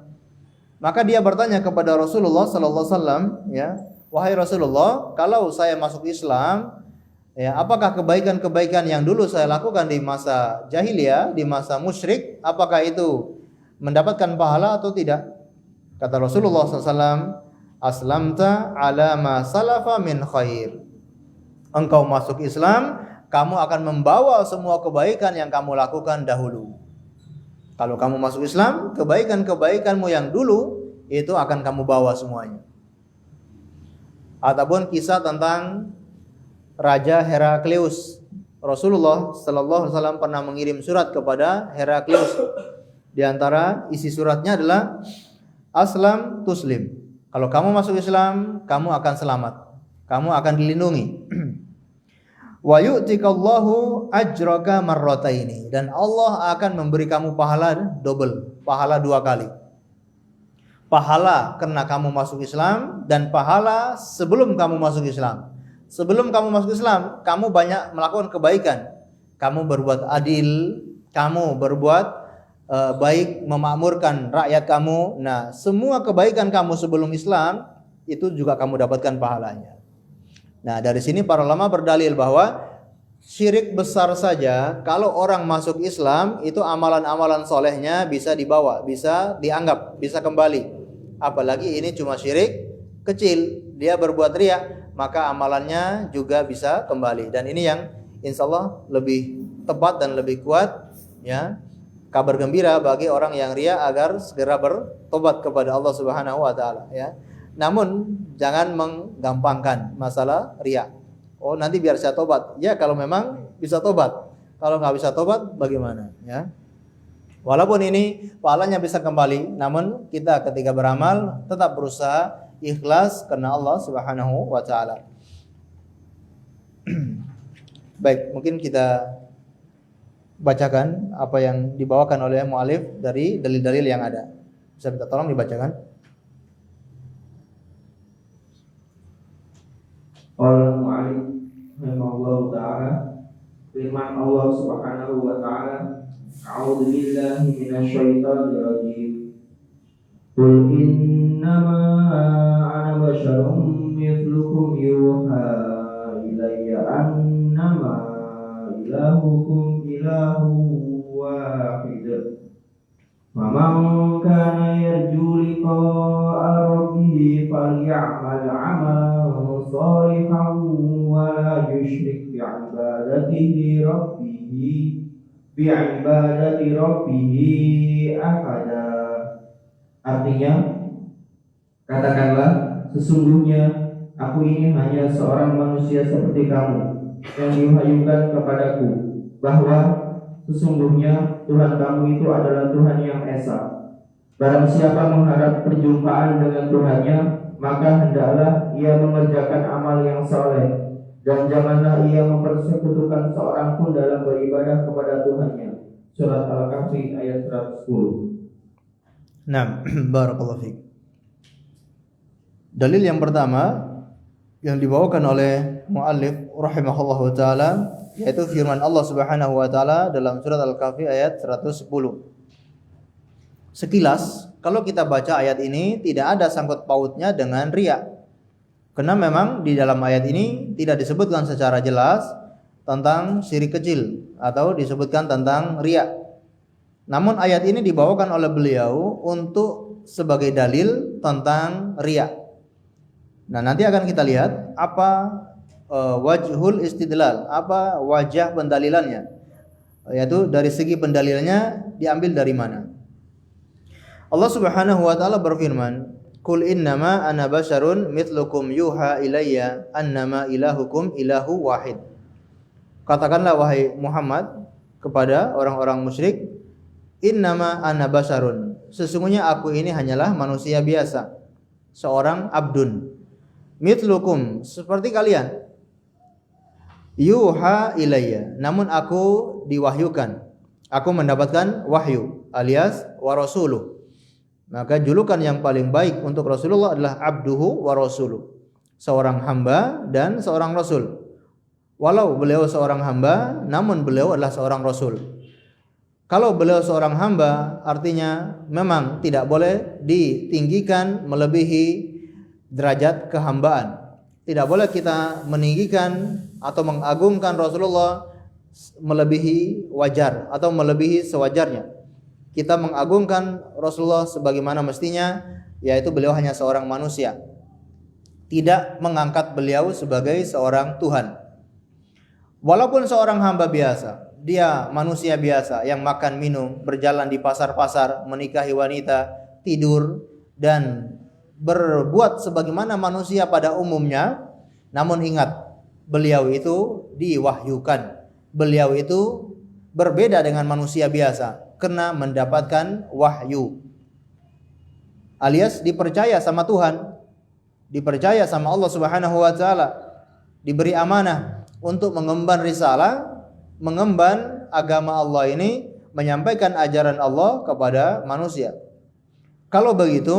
Maka dia bertanya kepada Rasulullah sallallahu alaihi wasallam, ya, wahai Rasulullah, kalau saya masuk Islam, ya, apakah kebaikan-kebaikan yang dulu saya lakukan di masa jahiliyah, di masa musyrik, apakah itu mendapatkan pahala atau tidak? Kata Rasulullah sallallahu alaihi wasallam, aslamta ala ma salafa min khair. Engkau masuk Islam, kamu akan membawa semua kebaikan yang kamu lakukan dahulu. Kalau kamu masuk Islam, kebaikan-kebaikanmu yang dulu itu akan kamu bawa semuanya. Ataupun kisah tentang Raja Heraklius. Rasulullah sallallahu alaihi wasallam pernah mengirim surat kepada Heraklius. Di antara isi suratnya adalah aslam tuslim. Kalau kamu masuk Islam, kamu akan selamat. Kamu akan dilindungi. Wa yu'tikallahu ajraka marrataini, dan Allah akan memberi kamu pahala double, pahala 2 kali. Pahala karena kamu masuk Islam dan pahala sebelum kamu masuk Islam. Sebelum kamu masuk Islam, kamu banyak melakukan kebaikan. Kamu berbuat adil, kamu berbuat baik, memakmurkan rakyat kamu. Nah, semua kebaikan kamu sebelum Islam itu juga kamu dapatkan pahalanya. Nah, dari sini para ulama berdalil bahwa syirik besar saja kalau orang masuk Islam itu amalan-amalan solehnya bisa dibawa, bisa dianggap, bisa kembali. Apalagi ini cuma syirik kecil, dia berbuat riya, maka amalannya juga bisa kembali. Dan ini yang insya Allah lebih tepat dan lebih kuat, ya, kabar gembira bagi orang yang riya agar segera bertobat kepada Allah Subhanahu wa taala, ya. Namun jangan menggampangkan masalah riya. Oh, nanti biar saya tobat. Ya, kalau memang bisa tobat. Kalau nggak bisa tobat, bagaimana? Ya. Walaupun ini pahalanya bisa kembali, namun kita ketika beramal tetap berusaha ikhlas karena Allah Subhanahu wa taala. Baik, mungkin kita bacakan apa yang dibawakan oleh mu'alif dari dalil-dalil yang ada. Bisa minta tolong dibacakan? Qala al-mu'allif rahimahullahu ta'ala, firman Allah Subhanahu wa ta'ala, a'udzu billahi minasyaitonir rajim. Qul innama ana basyarum mithlukum yuha ilayya annama ilahukum ilahu wahid. Faman kana yarju liqa'a rabbih falya'mal 'amalan shalihan wa la yusyrik bi'ibadati rabbih ahada. Artinya, katakanlah, sesungguhnya aku ini hanya seorang manusia seperti kamu yang diwahyukan kepadaku bahwa sesungguhnya Tuhan kamu itu adalah Tuhan yang esa. Barang siapa mengharap perjumpaan dengan Tuhannya, maka hendaklah ia mengerjakan amal yang saleh, dan janganlah ia mempersekutukan seorang pun dalam beribadah kepada Tuhannya. Surat Al-Kahfi ayat 110. Nah, barakallahu fiik. Dalil yang pertama yang dibawakan oleh muallif rahimahullahu taala yaitu firman Allah Subhanahu wa taala dalam surat Al-Kahfi ayat 110. Sekilas kalau kita baca ayat ini tidak ada sangkut pautnya dengan riya. Karena memang di dalam ayat ini tidak disebutkan secara jelas tentang syirik kecil atau disebutkan tentang riya. Namun ayat ini dibawakan oleh beliau untuk sebagai dalil tentang riya. Nah, nanti akan kita lihat apa wajhul istidlal, apa wajah pendalilannya, yaitu dari segi pendalilannya diambil dari mana. Allah Subhanahu wa taala berfirman, "Qul innama ana basyarun mithlukum yuha ilayya annama ilahukum ilahu wahid." Katakanlah wahai Muhammad kepada orang-orang musyrik, innama ana basyarun, sesungguhnya aku ini hanyalah manusia biasa, seorang abdun, mithlukum, seperti kalian, yuha ilayya, namun aku diwahyukan, aku mendapatkan wahyu, alias wa rasuluh. Maka julukan yang paling baik untuk Rasulullah adalah abduhu wa rasuluh, seorang hamba dan seorang rasul. Walau beliau seorang hamba, namun beliau adalah seorang rasul. Kalau beliau seorang hamba, artinya memang tidak boleh ditinggikan melebihi derajat kehambaan. Tidak boleh kita meninggikan atau mengagungkan Rasulullah melebihi wajar atau melebihi sewajarnya. Kita mengagungkan Rasulullah sebagaimana mestinya, yaitu beliau hanya seorang manusia. Tidak mengangkat beliau sebagai seorang Tuhan. Walaupun seorang hamba biasa, dia manusia biasa yang makan minum, berjalan di pasar-pasar, menikahi wanita, tidur dan berbuat sebagaimana manusia pada umumnya. Namun ingat, beliau itu diwahyukan. beliau itu berbeda dengan manusia biasa karena mendapatkan wahyu. Alias dipercaya sama Tuhan, dipercaya sama Allah Subhanahu wa taala, diberi amanah untuk mengemban risalah, mengemban agama Allah ini, menyampaikan ajaran Allah kepada manusia. Kalau begitu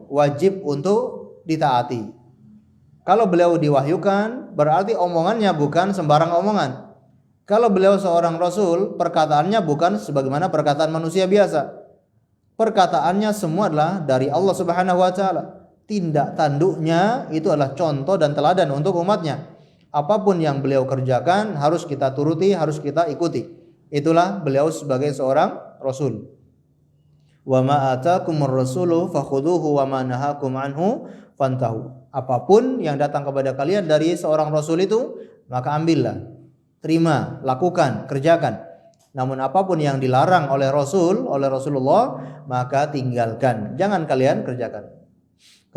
wajib untuk ditaati. Kalau beliau diwahyukan, berarti omongannya bukan sembarang omongan. Kalau beliau seorang rasul, perkataannya bukan sebagaimana perkataan manusia biasa. Perkataannya semua adalah dari Allah Subhanahu wa taala. Tindak tanduknya itu adalah contoh dan teladan untuk umatnya. Apapun yang beliau kerjakan harus kita turuti, harus kita ikuti. Itulah beliau sebagai seorang rasul. Wa ma atakumur rasulu fakhuduhu wa ma nahakum anhu fantahu. Apapun yang datang kepada kalian dari seorang rasul itu, maka ambillah, terima, lakukan, kerjakan. Namun apapun yang dilarang oleh Rasulullah, maka tinggalkan. Jangan kalian kerjakan.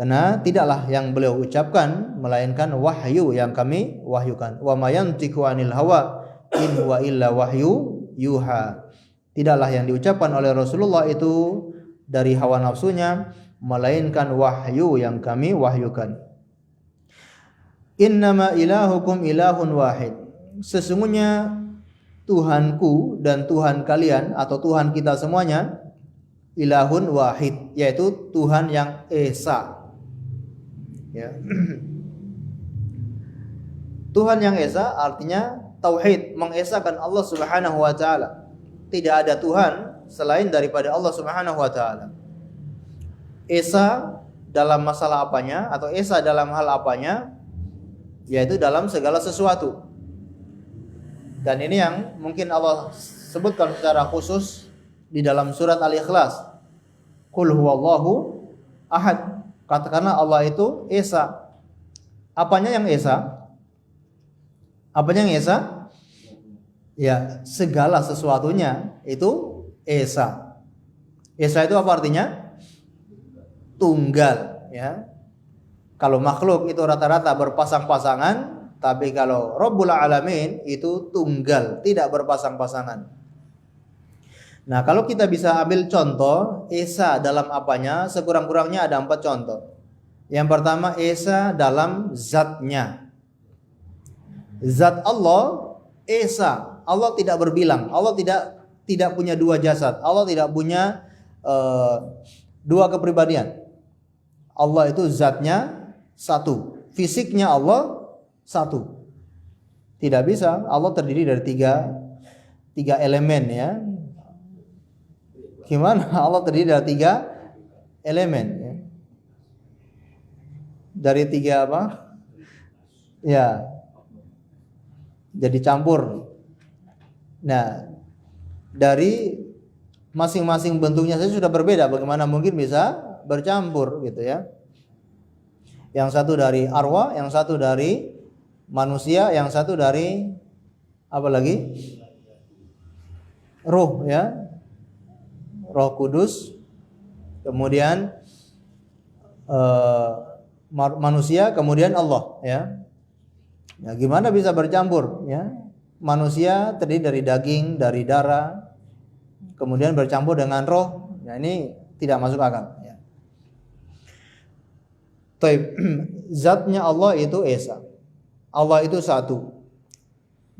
Karena tidaklah yang beliau ucapkan melainkan wahyu yang kami wahyukan. Wa ma yantiqu 'anil hawa in huwa illa wahyu yuha. Tidaklah yang diucapkan oleh Rasulullah itu dari hawa nafsunya, melainkan wahyu yang kami wahyukan. Innama ilahukum ilahun wahid. Sesungguhnya Tuhanku dan Tuhan kalian atau Tuhan kita semuanya ilahun wahid, yaitu Tuhan yang esa. Ya. Tuhan yang esa artinya tauhid, mengesakan Allah Subhanahu wa taala. Tidak ada Tuhan selain daripada Allah Subhanahu wa taala. Esa dalam masalah apanya atau esa dalam hal apanya? Yaitu dalam segala sesuatu. Dan ini yang mungkin Allah sebutkan secara khusus di dalam surat Al-Ikhlas. Qul huwallahu ahad. Katakanlah Allah itu esa. Apanya yang esa? Apanya yang esa? Ya, segala sesuatunya itu esa. Esa itu apa artinya? Tunggal, ya. Kalau makhluk itu rata-rata berpasang-pasangan, tapi kalau Rabbul Alamin itu tunggal, tidak berpasang-pasangan. Nah, kalau kita bisa ambil contoh esa dalam apanya, sekurang-kurangnya ada 4 contoh. Yang pertama, esa dalam zatnya. Zat Allah esa. Allah tidak berbilang. Allah tidak punya 2 jasad. Allah tidak punya 2 kepribadian. Allah itu zatnya satu. Fisiknya Allah satu. Tidak bisa. Allah terdiri dari tiga elemen, ya. Gimana? Allah terdiri dari 3 elemen, ya. Dari 3 apa? Ya. Jadi campur. Nah, dari masing-masing bentuknya saja sudah berbeda. Bagaimana mungkin bisa bercampur gitu, ya? Yang satu dari arwah, yang satu dari manusia, yang satu dari apa lagi? Ruh, ya. Roh Kudus. Kemudian manusia, kemudian Allah, ya. Ya, gimana bisa bercampur, ya? Manusia terdiri dari daging, dari darah, kemudian bercampur dengan roh. Nah, ini tidak masuk akal, ya. Taib. Zatnya Allah itu esa. Allah itu satu.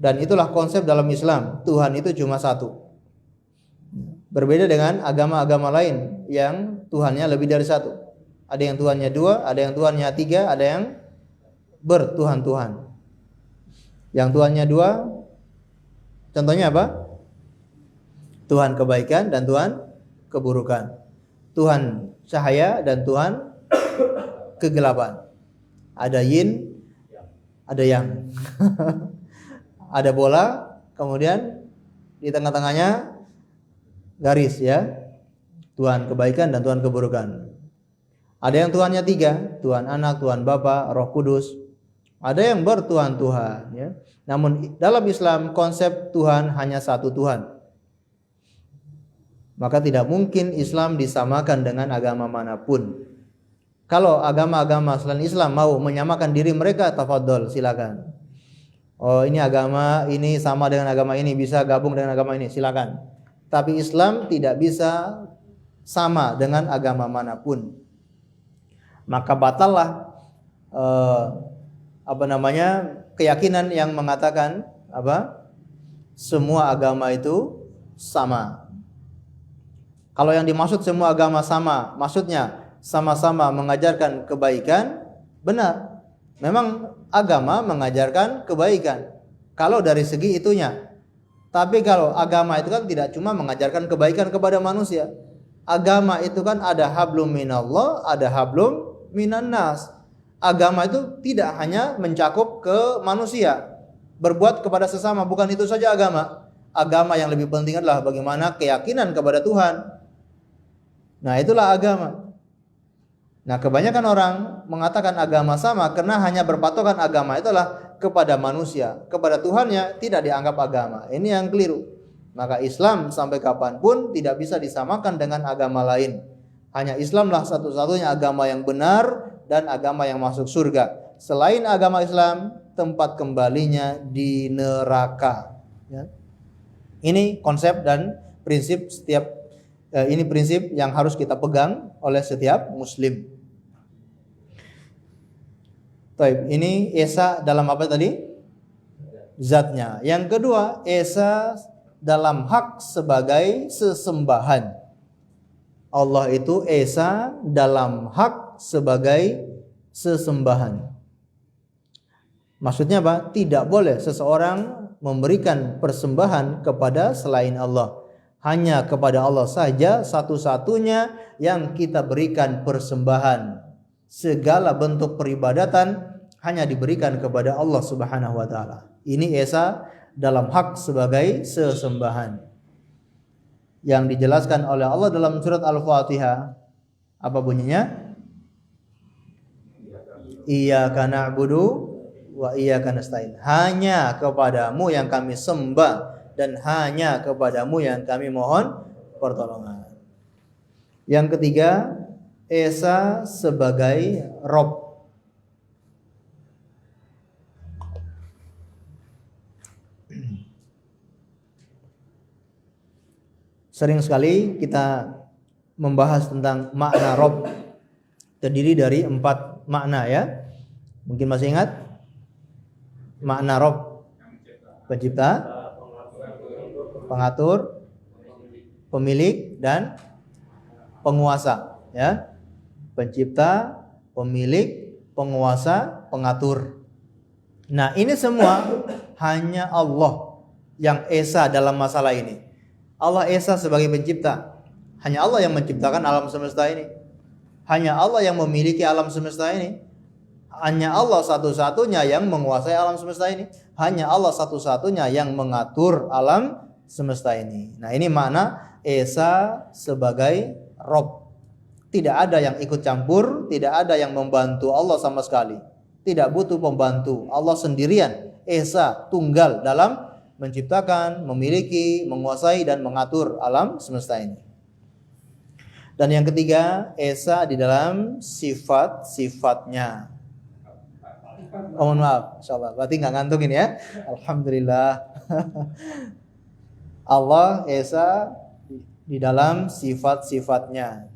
Dan itulah konsep dalam Islam. Tuhan itu cuma satu. Berbeda dengan agama-agama lain yang Tuhannya lebih dari satu. Ada yang Tuhannya 2, ada yang Tuhannya 3, ada yang bertuhan-tuhan. Yang Tuhannya 2, contohnya apa? Tuhan kebaikan dan Tuhan keburukan. Tuhan cahaya dan Tuhan kegelapan. Ada yin, ada yang. Ada bola, kemudian di tengah-tengahnya garis, ya. Tuhan kebaikan dan Tuhan keburukan. Ada yang Tuhannya 3, Tuhan Anak, Tuhan Bapa, Roh Kudus. Ada yang bertuhan-tuhan, ya. Namun dalam Islam konsep Tuhan hanya satu Tuhan. Maka tidak mungkin Islam disamakan dengan agama manapun. Kalau agama-agama selain Islam mau menyamakan diri mereka, tafadhol, silakan. Oh, ini agama ini sama dengan agama ini, bisa gabung dengan agama ini, silakan. Tapi Islam tidak bisa sama dengan agama manapun. Maka batallah keyakinan yang mengatakan semua agama itu sama. Kalau yang dimaksud semua agama sama, maksudnya sama-sama mengajarkan kebaikan, benar. Memang agama mengajarkan kebaikan kalau dari segi itunya. Tapi kalau agama itu kan tidak cuma mengajarkan kebaikan kepada manusia. Agama itu kan ada hablum minallah, ada hablum minannas. Agama itu tidak hanya mencakup ke manusia, berbuat kepada sesama, bukan itu saja agama. Agama yang lebih penting adalah bagaimana keyakinan kepada Tuhan. Nah, itulah agama. Nah, kebanyakan orang mengatakan agama sama karena hanya berpatokan agama itulah kepada manusia, kepada Tuhannya tidak dianggap agama. Ini yang keliru. Maka Islam sampai kapanpun tidak bisa disamakan dengan agama lain. Hanya Islamlah satu-satunya agama yang benar dan agama yang masuk surga. Selain agama Islam, tempat kembalinya di neraka. Ya. Ini konsep dan prinsip ini prinsip yang harus kita pegang oleh setiap muslim. Baik, ini esa dalam apa tadi? Zatnya. Yang kedua, esa dalam hak sebagai sesembahan. Allah itu esa dalam hak sebagai sesembahan. Maksudnya apa? Tidak boleh seseorang memberikan persembahan kepada selain Allah. Hanya kepada Allah saja satu-satunya yang kita berikan persembahan. Segala bentuk peribadatan hanya diberikan kepada Allah Subhanahu wa taala. Ini esa dalam hak sebagai sesembahan. Yang dijelaskan oleh Allah dalam surat Al-Fatihah. Apa bunyinya? Iyyaka na'budu wa iyyaka nasta'in. Hanya kepadamu yang kami sembah dan hanya kepadamu yang kami mohon pertolongan. Yang ketiga, esa sebagai Rob. Sering sekali kita membahas tentang makna Rob. Terdiri dari 4 makna ya. Mungkin masih ingat? Makna Rob: pencipta, pengatur, pemilik, dan penguasa ya. Pencipta, pemilik, penguasa, pengatur. Nah, ini semua hanya Allah yang esa dalam masalah ini. Allah esa sebagai pencipta. Hanya Allah yang menciptakan alam semesta ini. Hanya Allah yang memiliki alam semesta ini. Hanya Allah satu-satunya yang menguasai alam semesta ini. Hanya Allah satu-satunya yang mengatur alam semesta ini. Nah, ini makna esa sebagai Rob. Tidak ada yang ikut campur, tidak ada yang membantu Allah sama sekali. Tidak butuh pembantu. Allah sendirian, esa, tunggal dalam menciptakan, memiliki, menguasai, dan mengatur alam semesta ini. Dan yang ketiga, esa di dalam sifat-sifatnya. Oh, mohon maaf, insyaallah. Berarti nggak ngantuk ini ya. Alhamdulillah. Allah esa di dalam sifat-sifatnya.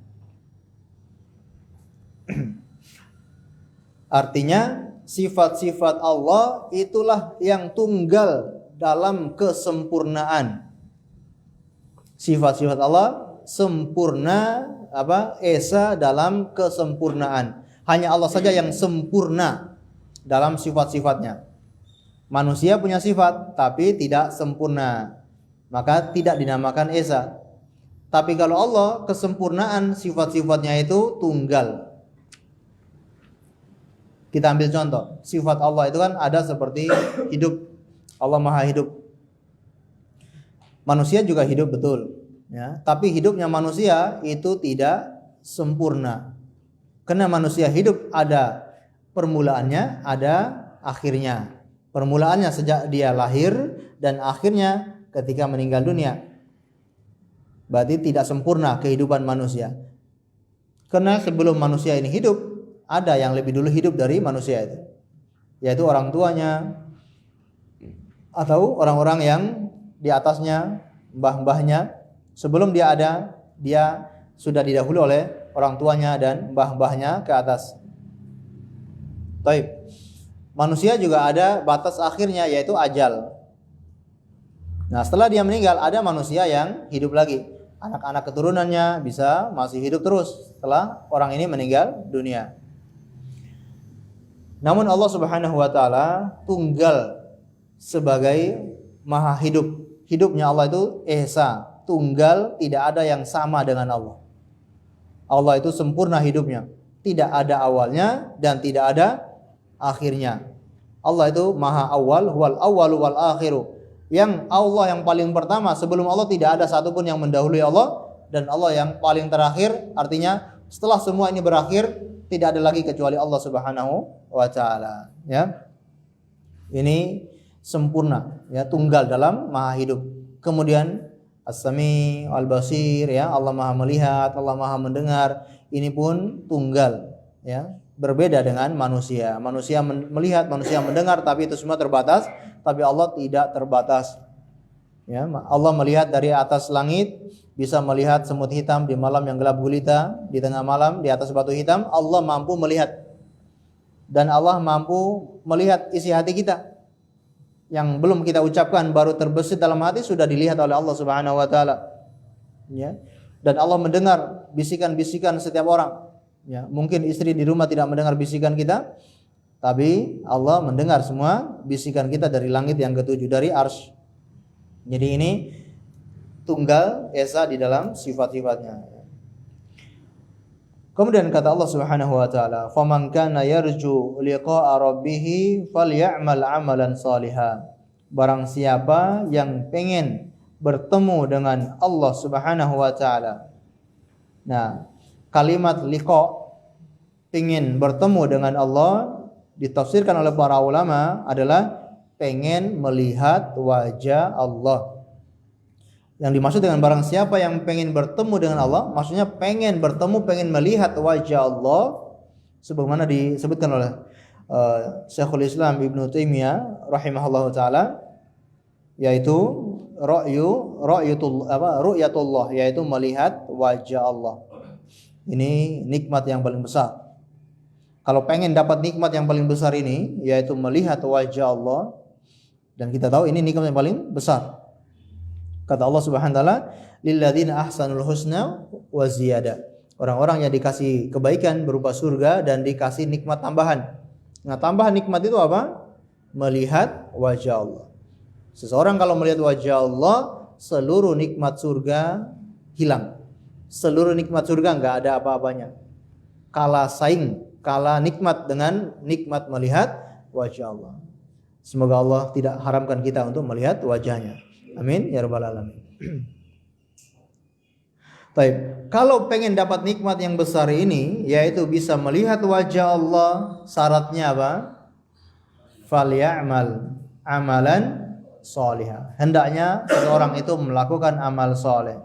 Artinya sifat-sifat Allah itulah yang tunggal dalam kesempurnaan. Sifat-sifat Allah sempurna esa dalam kesempurnaan. Hanya Allah saja yang sempurna dalam sifat-sifatnya. Manusia punya sifat tapi tidak sempurna, maka tidak dinamakan esa. Tapi kalau Allah, kesempurnaan sifat-sifatnya itu tunggal. Kita ambil contoh, sifat Allah itu kan ada seperti hidup. Allah Maha hidup. Manusia juga hidup betul, ya. Tapi hidupnya manusia itu tidak sempurna. Karena manusia hidup ada permulaannya, ada akhirnya. Permulaannya sejak dia lahir dan akhirnya ketika meninggal dunia. Berarti tidak sempurna kehidupan manusia. Karena sebelum manusia ini hidup, ada yang lebih dulu hidup dari manusia itu, yaitu orang tuanya, atau orang-orang yang di atasnya, mbah-mbahnya, sebelum dia ada, dia sudah didahului oleh orang tuanya dan mbah-mbahnya ke atas. Baik. Manusia juga ada batas akhirnya, yaitu ajal. Nah, setelah dia meninggal ada manusia yang hidup lagi. Anak-anak keturunannya bisa masih hidup terus setelah orang ini meninggal dunia. Namun Allah Subhanahu wa taala tunggal sebagai maha hidup. Hidupnya Allah itu esa, tunggal, tidak ada yang sama dengan Allah. Allah itu sempurna hidupnya, tidak ada awalnya dan tidak ada akhirnya. Allah itu maha awal, wal awwalu wal akhiru. Yang Allah yang paling pertama, sebelum Allah tidak ada satupun yang mendahului Allah, dan Allah yang paling terakhir, artinya setelah semua ini berakhir tidak ada lagi kecuali Allah Subhanahu wa taala, ya. Ini sempurna, ya, tunggal dalam maha hidup. Kemudian As-Sami' Al-Basir, ya, Allah maha melihat, Allah maha mendengar. Ini pun tunggal, ya. Berbeda dengan manusia. Manusia melihat, manusia mendengar, tapi itu semua terbatas. Tapi Allah tidak terbatas. Ya, Allah melihat dari atas langit, bisa melihat semut hitam di malam yang gelap gulita, di tengah malam di atas batu hitam. Allah mampu melihat, dan Allah mampu melihat isi hati kita yang belum kita ucapkan, baru terbesit dalam hati, sudah dilihat oleh Allah Subhanahu wa taala. Ya. Dan Allah mendengar bisikan-bisikan setiap orang. Ya, mungkin istri di rumah tidak mendengar bisikan kita, tapi Allah mendengar semua bisikan kita dari langit yang ketujuh, dari arsy. Jadi ini tunggal esa di dalam sifat-sifatnya. Kemudian kata Allah Subhanahu wa taala, "Faman kana yarju liqa'a rabbih falyamal 'amalan shalihan." Barang siapa yang pengen bertemu dengan Allah Subhanahu wa taala. Nah, kalimat liqa, pengen bertemu dengan Allah, ditafsirkan oleh para ulama adalah pengen melihat wajah Allah. Yang dimaksud dengan barang siapa yang pengen bertemu dengan Allah, maksudnya pengen bertemu, pengen melihat wajah Allah, sebagaimana disebutkan oleh Syekhul Islam Ibnu Taimiyah rahimahullahu taala, yaitu ru'yatullah, yaitu melihat wajah Allah. Ini nikmat yang paling besar. Kalau pengen dapat nikmat yang paling besar ini, yaitu melihat wajah Allah, dan kita tahu ini nikmat yang paling besar. Kata Allah Subhanahu wa taala, lilladzina ahsanul husna wa ziyadah. Orang-orang yang dikasih kebaikan berupa surga dan dikasih nikmat tambahan. Nah, tambahan nikmat itu apa? Melihat wajah Allah. Seseorang kalau melihat wajah Allah, seluruh nikmat surga hilang. Seluruh nikmat surga enggak ada apa-apanya. Kalah saing, kalah nikmat dengan nikmat melihat wajah Allah. Semoga Allah tidak haramkan kita untuk melihat wajahnya. Amin ya rabbal alamin. Baik, kalau pengen dapat nikmat yang besar ini, yaitu bisa melihat wajah Allah, syaratnya apa? Falyamal amalan sholiha. Hendaknya seseorang itu melakukan amal soleh.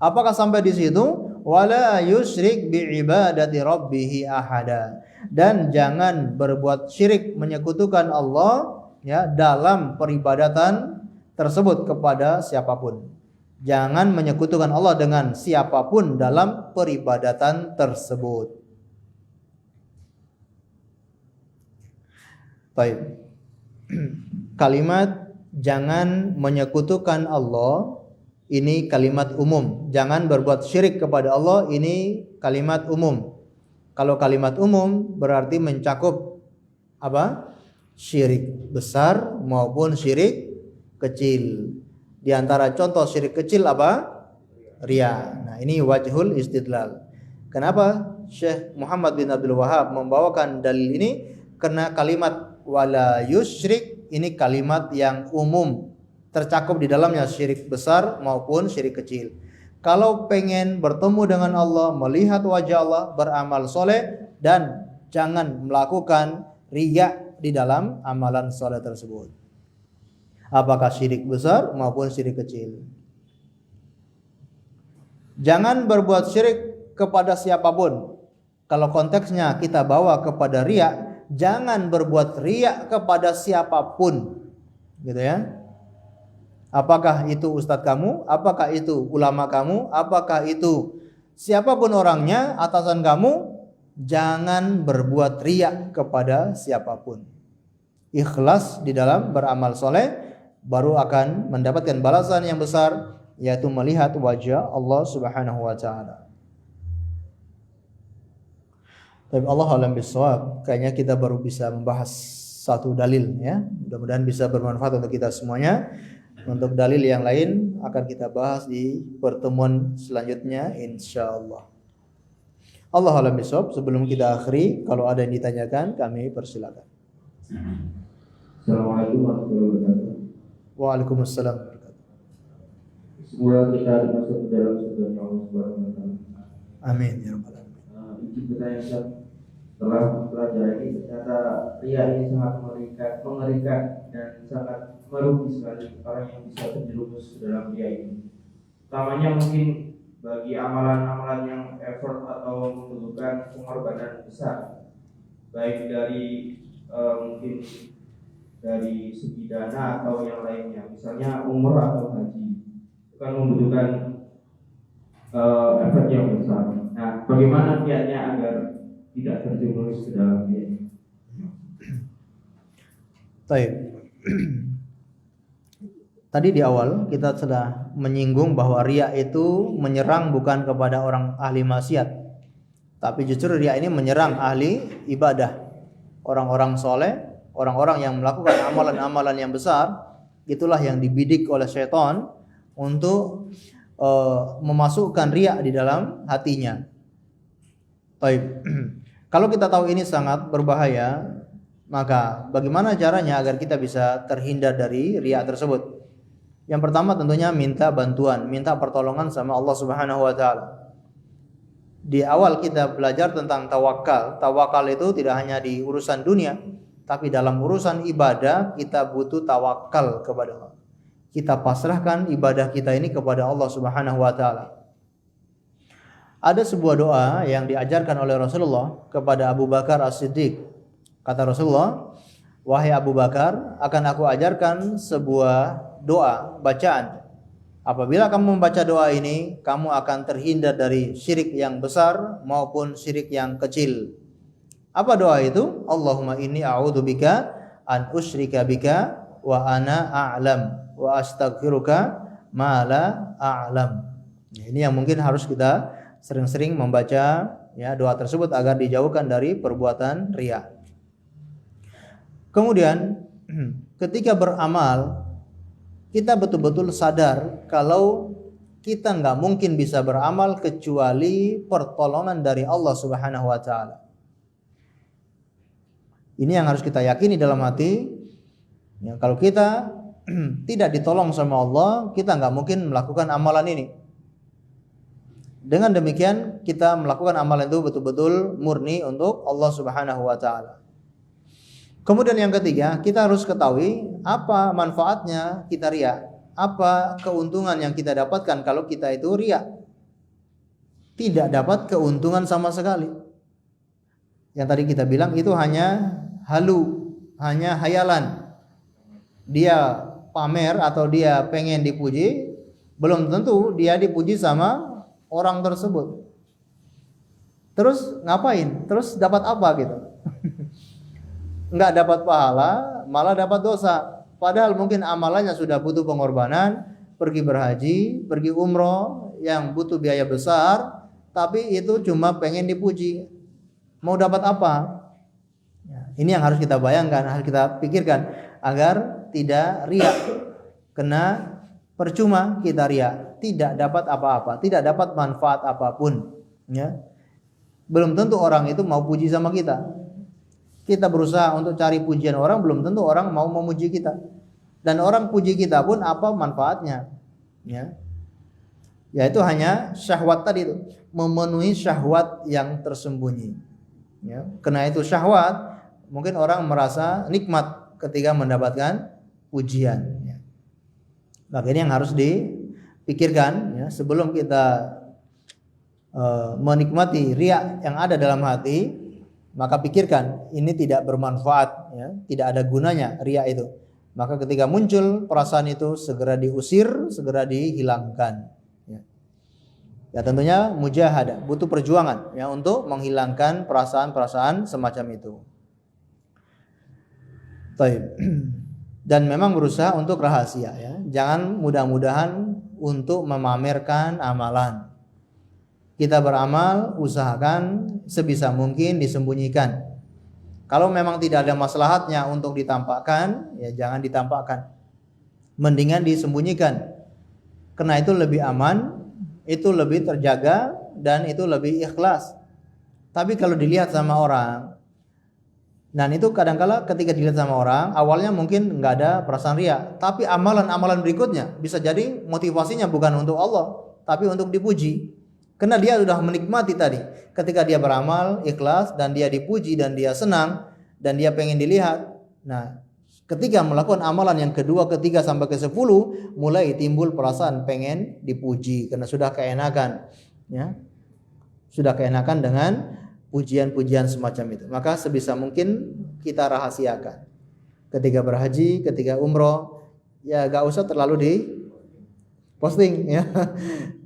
Apakah sampai di situ? Wala yusyrik bi ibadati rabbih ahada. Dan jangan berbuat syirik, menyekutukan Allah, ya, dalam peribadatan tersebut kepada siapapun. Jangan menyekutukan Allah dengan siapapun dalam peribadatan tersebut. Baik. Kalimat jangan menyekutukan Allah ini kalimat umum. Jangan berbuat syirik kepada Allah ini kalimat umum. Kalau kalimat umum berarti mencakup apa? Syirik besar maupun syirik kecil. Di antara contoh syirik kecil apa? Riya. Nah, ini wajhul istidlal. Kenapa Syekh Muhammad bin Abdul Wahhab membawakan dalil ini? Karena kalimat wala yusyrik ini kalimat yang umum, tercakup di dalamnya syirik besar maupun syirik kecil. Kalau pengen bertemu dengan Allah, melihat wajah Allah, beramal soleh, dan jangan melakukan riya di dalam amalan soleh tersebut. Apakah syirik besar maupun syirik kecil. Jangan berbuat syirik kepada siapapun. Kalau konteksnya kita bawa kepada riya, jangan berbuat riya kepada siapapun. gitu ya. Apakah itu ustadz kamu, apakah itu ulama kamu, apakah itu siapapun orangnya, atasan kamu, jangan berbuat riya kepada siapapun. Ikhlas di dalam beramal soleh, baru akan mendapatkan balasan yang besar, yaitu melihat wajah Allah Subhanahu wa taala. Tapi Allah alam bisawab, kayaknya kita baru bisa membahas satu dalil ya. Mudah-mudahan bisa bermanfaat untuk kita semuanya. Untuk dalil yang lain akan kita bahas di pertemuan selanjutnya insyaallah. Allah alam bisawab. Sebelum kita akhiri, kalau ada yang ditanyakan kami persilakan. Assalamualaikum warahmatullahi wabarakatuh. Waalaikumsalam. Semoga kita dimasuk ke dalam surga Allah Subhanahu wa taala. Amin ya rabbal alamin. Izin bertanya, setelah mempelajari ini ternyata riya ini sangat mengerikan dan sangat merugi sekali orang yang bisa terjerumus ke dalam riya ini. Utamanya mungkin bagi amalan-amalan yang effort atau membutuhkan pengorbanan besar, baik dari mungkin dari segi dana atau yang lainnya, misalnya umroh atau haji, itu kan membutuhkan effort yang besar. Nah, bagaimana kiatnya agar tidak terjerumus ke dalam riya? Baik. Tadi di awal kita sudah menyinggung bahwa riya itu menyerang bukan kepada orang ahli maksiat, tapi justru riya ini menyerang ahli ibadah, orang-orang soleh, orang-orang yang melakukan amalan-amalan yang besar. Itulah yang dibidik oleh syaitan untuk memasukkan riya di dalam hatinya. Baik. Kalau kita tahu ini sangat berbahaya, maka bagaimana caranya agar kita bisa terhindar dari riya tersebut? Yang pertama tentunya minta bantuan, minta pertolongan sama Allah Subhanahu wa taala. Di awal kita belajar tentang tawakal. Tawakal itu tidak hanya di urusan dunia, tapi dalam urusan ibadah kita butuh tawakal kepada Allah. Kita pasrahkan ibadah kita ini kepada Allah Subhanahu wa taala. Ada sebuah doa yang diajarkan oleh Rasulullah kepada Abu Bakar As-Siddiq. Kata Rasulullah, "Wahai Abu Bakar, akan aku ajarkan sebuah doa, bacaan. Apabila kamu membaca doa ini, kamu akan terhindar dari syirik yang besar maupun syirik yang kecil." Apa doa itu? Allahumma inni a'udzubika an usyrika bika wa ana a'lam wa astaghfiruka ma la a'lam. Ini yang mungkin harus kita sering-sering membaca ya doa tersebut agar dijauhkan dari perbuatan riya. Kemudian ketika beramal, kita betul-betul sadar kalau kita nggak mungkin bisa beramal kecuali pertolongan dari Allah Subhanahu wa taala. Ini yang harus kita yakini dalam hati. Ya, kalau kita tidak ditolong sama Allah, kita nggak mungkin melakukan amalan ini. Dengan demikian kita melakukan amalan itu betul-betul murni untuk Allah Subhanahu wa taala. Kemudian yang ketiga, kita harus ketahui apa manfaatnya kita riya, apa keuntungan yang kita dapatkan kalau kita itu riya. Tidak dapat keuntungan sama sekali. Yang tadi kita bilang itu hanya halu, hanya hayalan. Dia pamer atau dia pengen dipuji, belum tentu dia dipuji sama orang tersebut. Terus ngapain? Terus dapat apa gitu? Enggak dapat pahala, malah dapat dosa. Padahal mungkin amalannya sudah butuh pengorbanan, pergi berhaji, pergi umroh yang butuh biaya besar, tapi itu cuma pengen dipuji. Mau dapat apa? Ya, ini yang harus kita bayangkan, harus kita pikirkan agar tidak riya. Kena percuma kita riya, tidak dapat apa-apa, tidak dapat manfaat apapun. Ya. Belum tentu orang itu mau puji sama kita. Kita berusaha untuk cari pujian orang, belum tentu orang mau memuji kita. Dan orang puji kita pun apa manfaatnya? Ya. Yaitu hanya syahwat tadi itu, memenuhi syahwat yang tersembunyi. Ya. Karena itu syahwat, mungkin orang merasa nikmat ketika mendapatkan pujian. Ya. Maka ini yang harus dipikirkan ya, sebelum kita menikmati riya yang ada dalam hati. Maka pikirkan ini tidak bermanfaat, ya, tidak ada gunanya riya itu. Maka ketika muncul perasaan itu segera diusir, segera dihilangkan. Ya tentunya mujahadah, butuh perjuangan ya untuk menghilangkan perasaan-perasaan semacam itu. Taib. Dan memang berusaha untuk rahasia ya. Jangan mudah-mudahan untuk memamerkan amalan. Kita beramal, usahakan sebisa mungkin disembunyikan. Kalau memang tidak ada maslahatnya untuk ditampakkan, ya jangan ditampakkan. Mendingan disembunyikan. Karena itu lebih aman, itu lebih terjaga, dan itu lebih ikhlas. Tapi kalau dilihat sama orang, dan itu kadangkala ketika dilihat sama orang, awalnya mungkin nggak ada perasaan riya, tapi amalan-amalan berikutnya bisa jadi motivasinya bukan untuk Allah, tapi untuk dipuji. Karena dia sudah menikmati tadi. Ketika dia beramal ikhlas dan dia dipuji dan dia senang dan dia pengen dilihat. Nah, ketika melakukan amalan yang kedua, ketiga sampai ke 10, mulai timbul perasaan pengen dipuji karena sudah keenakan, ya. Sudah keenakan dengan pujian-pujian semacam itu. Maka sebisa mungkin kita rahasiakan. Ketika berhaji, ketika umroh, ya gak usah terlalu di posting ya.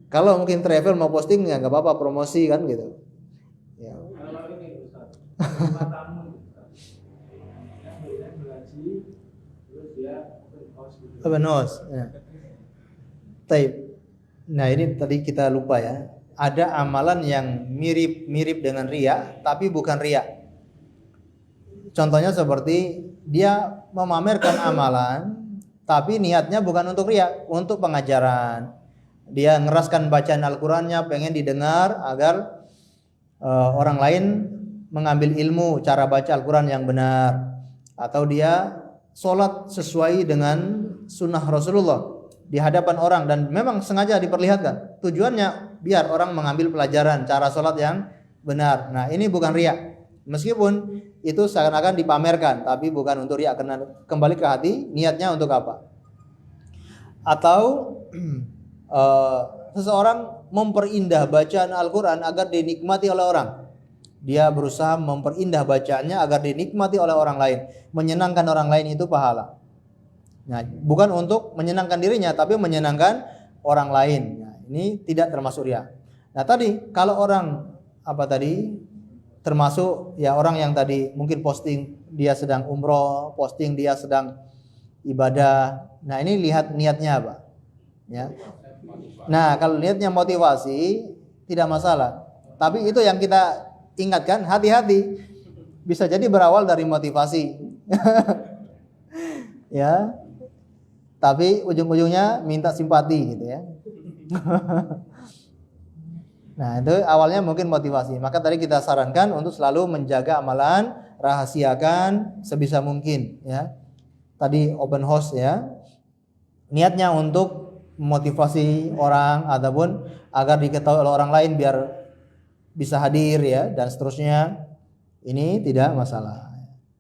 Kalau mungkin travel mau posting ya nggak apa-apa, promosi kan gitu. Ya. Kalau ini Ustaz, tamu yang berhaji terus dia Open house. Ya. Taib. Nah ini tadi kita lupa ya. Ada amalan yang mirip-mirip dengan riya, tapi bukan riya. Contohnya seperti dia memamerkan amalan, tapi niatnya bukan untuk riya, untuk pengajaran. Dia ngeraskan bacaan Al-Qur'annya, pengen didengar agar orang lain mengambil ilmu cara baca Al-Qur'an yang benar. Atau dia sholat sesuai dengan sunnah Rasulullah di hadapan orang dan memang sengaja diperlihatkan. Tujuannya biar orang mengambil pelajaran cara sholat yang benar. Nah ini bukan riya. Meskipun itu seakan-akan dipamerkan, tapi bukan untuk riya. Karena kembali ke hati, niatnya untuk apa? Atau seseorang memperindah bacaan Al-Quran agar dinikmati oleh orang. Dia berusaha memperindah bacaannya agar dinikmati oleh orang lain. Menyenangkan orang lain itu pahala. Nah, bukan untuk menyenangkan dirinya, tapi menyenangkan orang lain. Nah, ini tidak termasuk riya. Nah tadi kalau orang termasuk ya orang yang tadi mungkin posting dia sedang umroh, posting dia sedang ibadah. Nah ini lihat niatnya apa? Ya. Nah kalau niatnya motivasi tidak masalah. Tapi itu yang kita ingatkan, hati-hati. Bisa jadi berawal dari motivasi. Ya. Tapi ujung-ujungnya minta simpati gitu ya. Nah itu awalnya mungkin motivasi. Maka tadi kita sarankan untuk selalu menjaga amalan, rahasiakan sebisa mungkin ya. Tadi open house ya. Niatnya untuk memotivasi orang ataupun agar diketahui oleh orang lain biar bisa hadir ya dan seterusnya. Ini tidak masalah.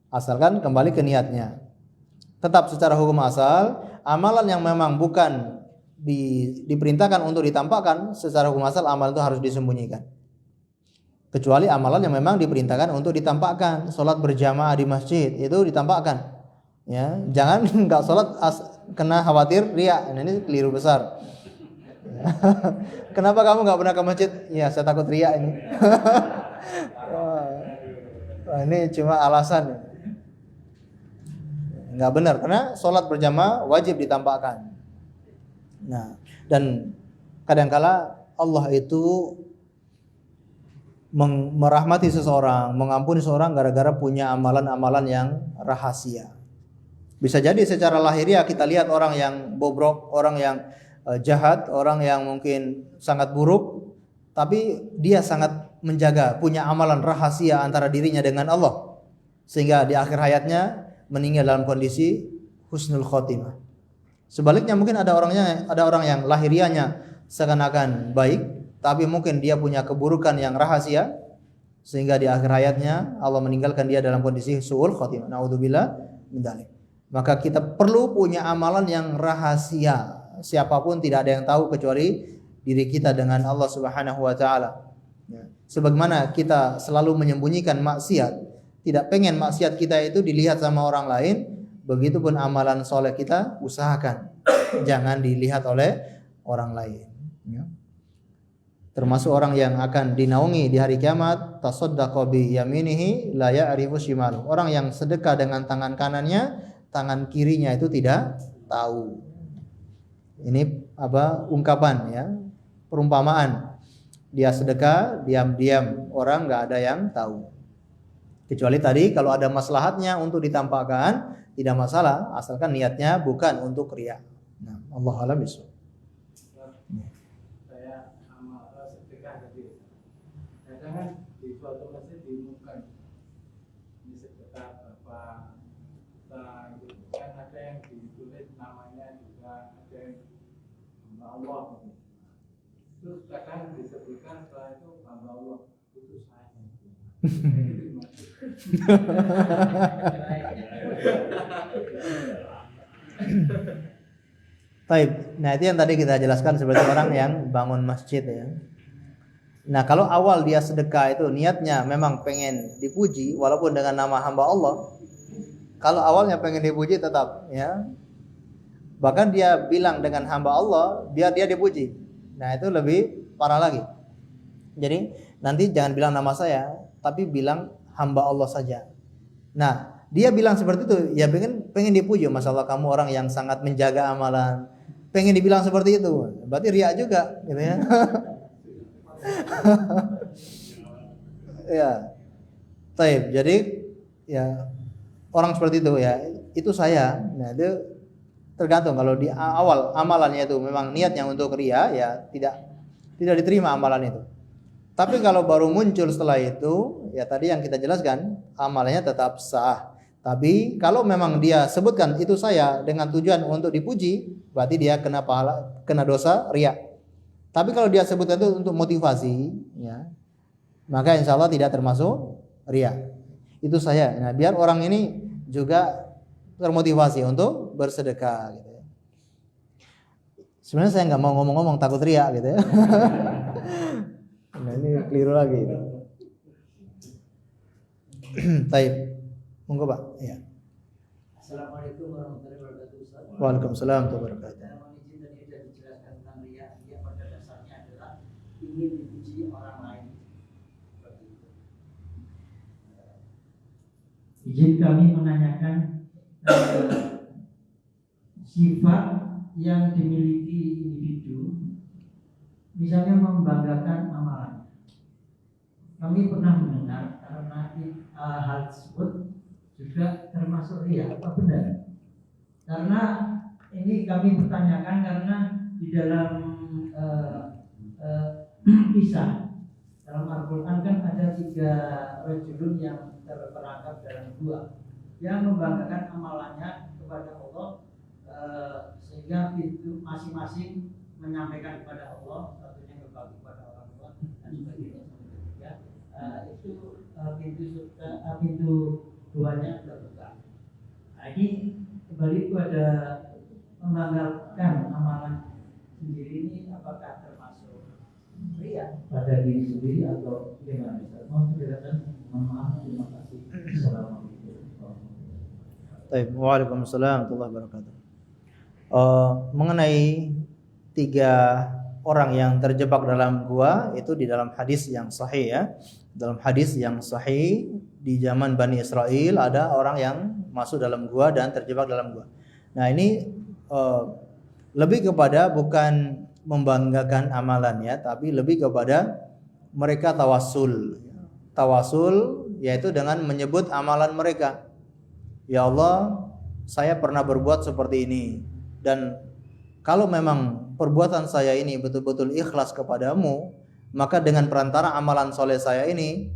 Asalkan kembali ke niatnya. Tetap secara hukum asal, amalan yang memang bukan diperintahkan untuk ditampakkan, secara hukum asal amal itu harus disembunyikan. Kecuali amalan yang memang diperintahkan untuk ditampakkan. Salat berjamaah di masjid itu ditampakkan. Ya, jangan enggak salat kena khawatir riya. Nah, ini keliru besar. Kenapa kamu enggak pernah ke masjid? Ya, saya takut riya ini. Wah, ini cuma alasan. Enggak benar karena salat berjamaah wajib ditampakkan. Nah, dan kadangkala Allah itu merahmati seseorang, mengampuni seseorang gara-gara punya amalan-amalan yang rahasia. Bisa jadi secara lahiriah kita lihat orang yang bobrok, orang yang jahat, orang yang mungkin sangat buruk, tapi dia sangat menjaga, punya amalan rahasia antara dirinya dengan Allah. Sehingga di akhir hayatnya meninggal dalam kondisi husnul khotimah. Sebaliknya mungkin ada orang yang lahiriahnya seakan-akan baik, tapi mungkin dia punya keburukan yang rahasia, sehingga di akhir hayatnya Allah meninggalkan dia dalam kondisi su'ul khotimah. Naudzubillah min dzalik. Maka kita perlu punya amalan yang rahasia. Siapapun tidak ada yang tahu kecuali diri kita dengan Allah Subhanahu wa taala. Sebagaimana kita selalu menyembunyikan maksiat, tidak pengen maksiat kita itu dilihat sama orang lain, Begitupun amalan soleh kita, usahakan jangan dilihat oleh orang lain. Ya. Termasuk orang yang akan dinaungi di hari kiamat, tasaddaqa bi yaminihi la ya'rifu shimalu. Orang yang sedekah dengan tangan kanannya, tangan kirinya itu tidak tahu. Ini ungkapan ya, perumpamaan. Dia sedekah diam-diam, orang nggak ada yang tahu. Kecuali tadi kalau ada maslahatnya untuk ditampakkan, tidak masalah, asalkan niatnya bukan untuk riya. Nah, Allah a'lam bishawab. Saya amal sedekah tadi. Kadang kan di suatu masjid diumumkan ini sedekah berapa juta gitu. Kan ada yang ditulis namanya juga, ada yang hamba Allah. Terus kadang disebutkan setelah itu hamba Allah itu saya. Baik, nah itu yang tadi kita jelaskan seperti orang yang bangun masjid ya. Nah kalau awal dia sedekah itu niatnya memang pengen dipuji walaupun dengan nama hamba Allah. Kalau awalnya pengen dipuji tetap ya. Bahkan dia bilang dengan hamba Allah biar dia dipuji. Nah itu lebih parah lagi. Jadi nanti jangan bilang nama saya, tapi bilang hamba Allah saja. Nah dia bilang seperti itu, ya pengen dipuji. Masalah kamu orang yang sangat menjaga amalan, pengen dibilang seperti itu, berarti riya juga, gitu ya. Ya, taib. Jadi ya orang seperti itu ya, itu saya. Nah itu tergantung kalau di awal amalannya itu memang niatnya untuk riya, ya tidak diterima amalan itu. Tapi kalau baru muncul setelah itu, ya tadi yang kita jelaskan, amalnya tetap sah. Tapi kalau memang dia sebutkan itu saya dengan tujuan untuk dipuji, berarti dia kena dosa riya. Tapi kalau dia sebutkan itu untuk motivasi, ya, maka insya Allah tidak termasuk riya. Itu saya. Nah, biar orang ini juga termotivasi untuk bersedekah. Gitu. Sebenarnya saya nggak mau ngomong-ngomong takut riya, gitu ya. Nah ini keliru lagi. Taib. Monggo Pak. Ya. Assalamualaikum warahmatullahi wabarakatuh. Waalaikumsalam warahmatullahi wabarakatuh. Saya mohon izin tadi sudah dijelaskan tentang riya. Riya pada dasarnya adalah ingin dipuji orang lain. Seperti itu. Izin kami menanyakan sifat yang dimiliki individu, misalnya membanggakan amalan. Kami pernah mendengar karena hal tersebut juga termasuk riya, apa benar? Karena ini kami pertanyakan karena di dalam kisah dalam Al-Quran kan ada 3 rajulun yang terperangkap dalam gua yang membanggakan amalannya kepada Allah, sehingga pintu masing-masing menyampaikan kepada Allah, satunya berbagi kepada orang tua dan sebagainya. Itu pintu duanya terbuka. Nah, ini kembali kepada membanggakan amalan sendiri ini, apakah termasuk riya pada diri sendiri atau gimana? Mohon penjelasan. Mohon maaf. Terima kasih. Assalamualaikum. Baik, waalaikumsalam warahmatullahi wabarakatuh. Mengenai 3 orang yang terjebak dalam gua itu di dalam hadis yang sahih ya. Dalam hadis yang sahih di zaman Bani Israel ada orang yang masuk dalam gua dan terjebak dalam gua. Nah ini lebih kepada bukan membanggakan amalan ya, tapi lebih kepada mereka tawasul. Tawasul yaitu dengan menyebut amalan mereka. Ya Allah, saya pernah berbuat seperti ini, dan kalau memang perbuatan saya ini betul-betul ikhlas kepadamu, maka dengan perantara amalan soleh saya ini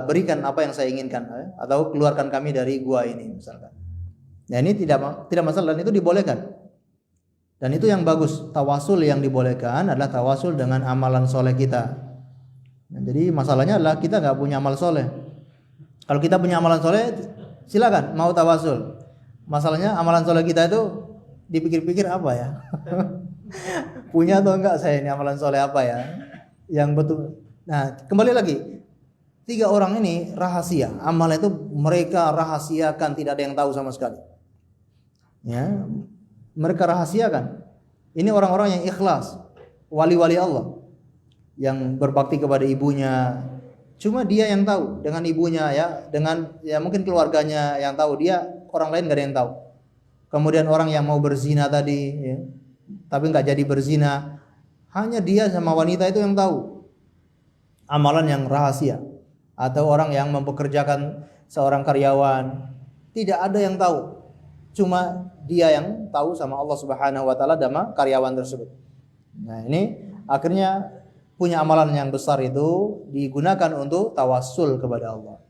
berikan apa yang saya inginkan, atau keluarkan kami dari gua ini misalkan. Nah ini tidak masalah dan itu dibolehkan. Dan itu yang bagus. Tawasul yang dibolehkan adalah tawasul dengan amalan soleh kita. Nah, jadi masalahnya adalah kita nggak punya amal soleh. Kalau kita punya amalan soleh, silakan mau tawasul. Masalahnya amalan soleh kita itu dipikir-pikir apa ya? Punya atau enggak saya ini amalan soleh apa ya? Yang betul. Nah, kembali lagi. 3 orang ini rahasia. Amal itu mereka rahasiakan, tidak ada yang tahu sama sekali. Ya, mereka rahasiakan. Ini orang-orang yang ikhlas, wali-wali Allah yang berbakti kepada ibunya. Cuma dia yang tahu, dengan ibunya ya, dengan ya mungkin keluarganya yang tahu, dia orang lain gak ada yang tahu. Kemudian orang yang mau berzina tadi ya, tapi nggak jadi berzina, hanya dia sama wanita itu yang tahu. Amalan yang rahasia. Atau orang yang mempekerjakan seorang karyawan, tidak ada yang tahu. Cuma dia yang tahu sama Allah Subhanahu wa taala sama karyawan tersebut. Nah, ini akhirnya punya amalan yang besar itu digunakan untuk tawassul kepada Allah.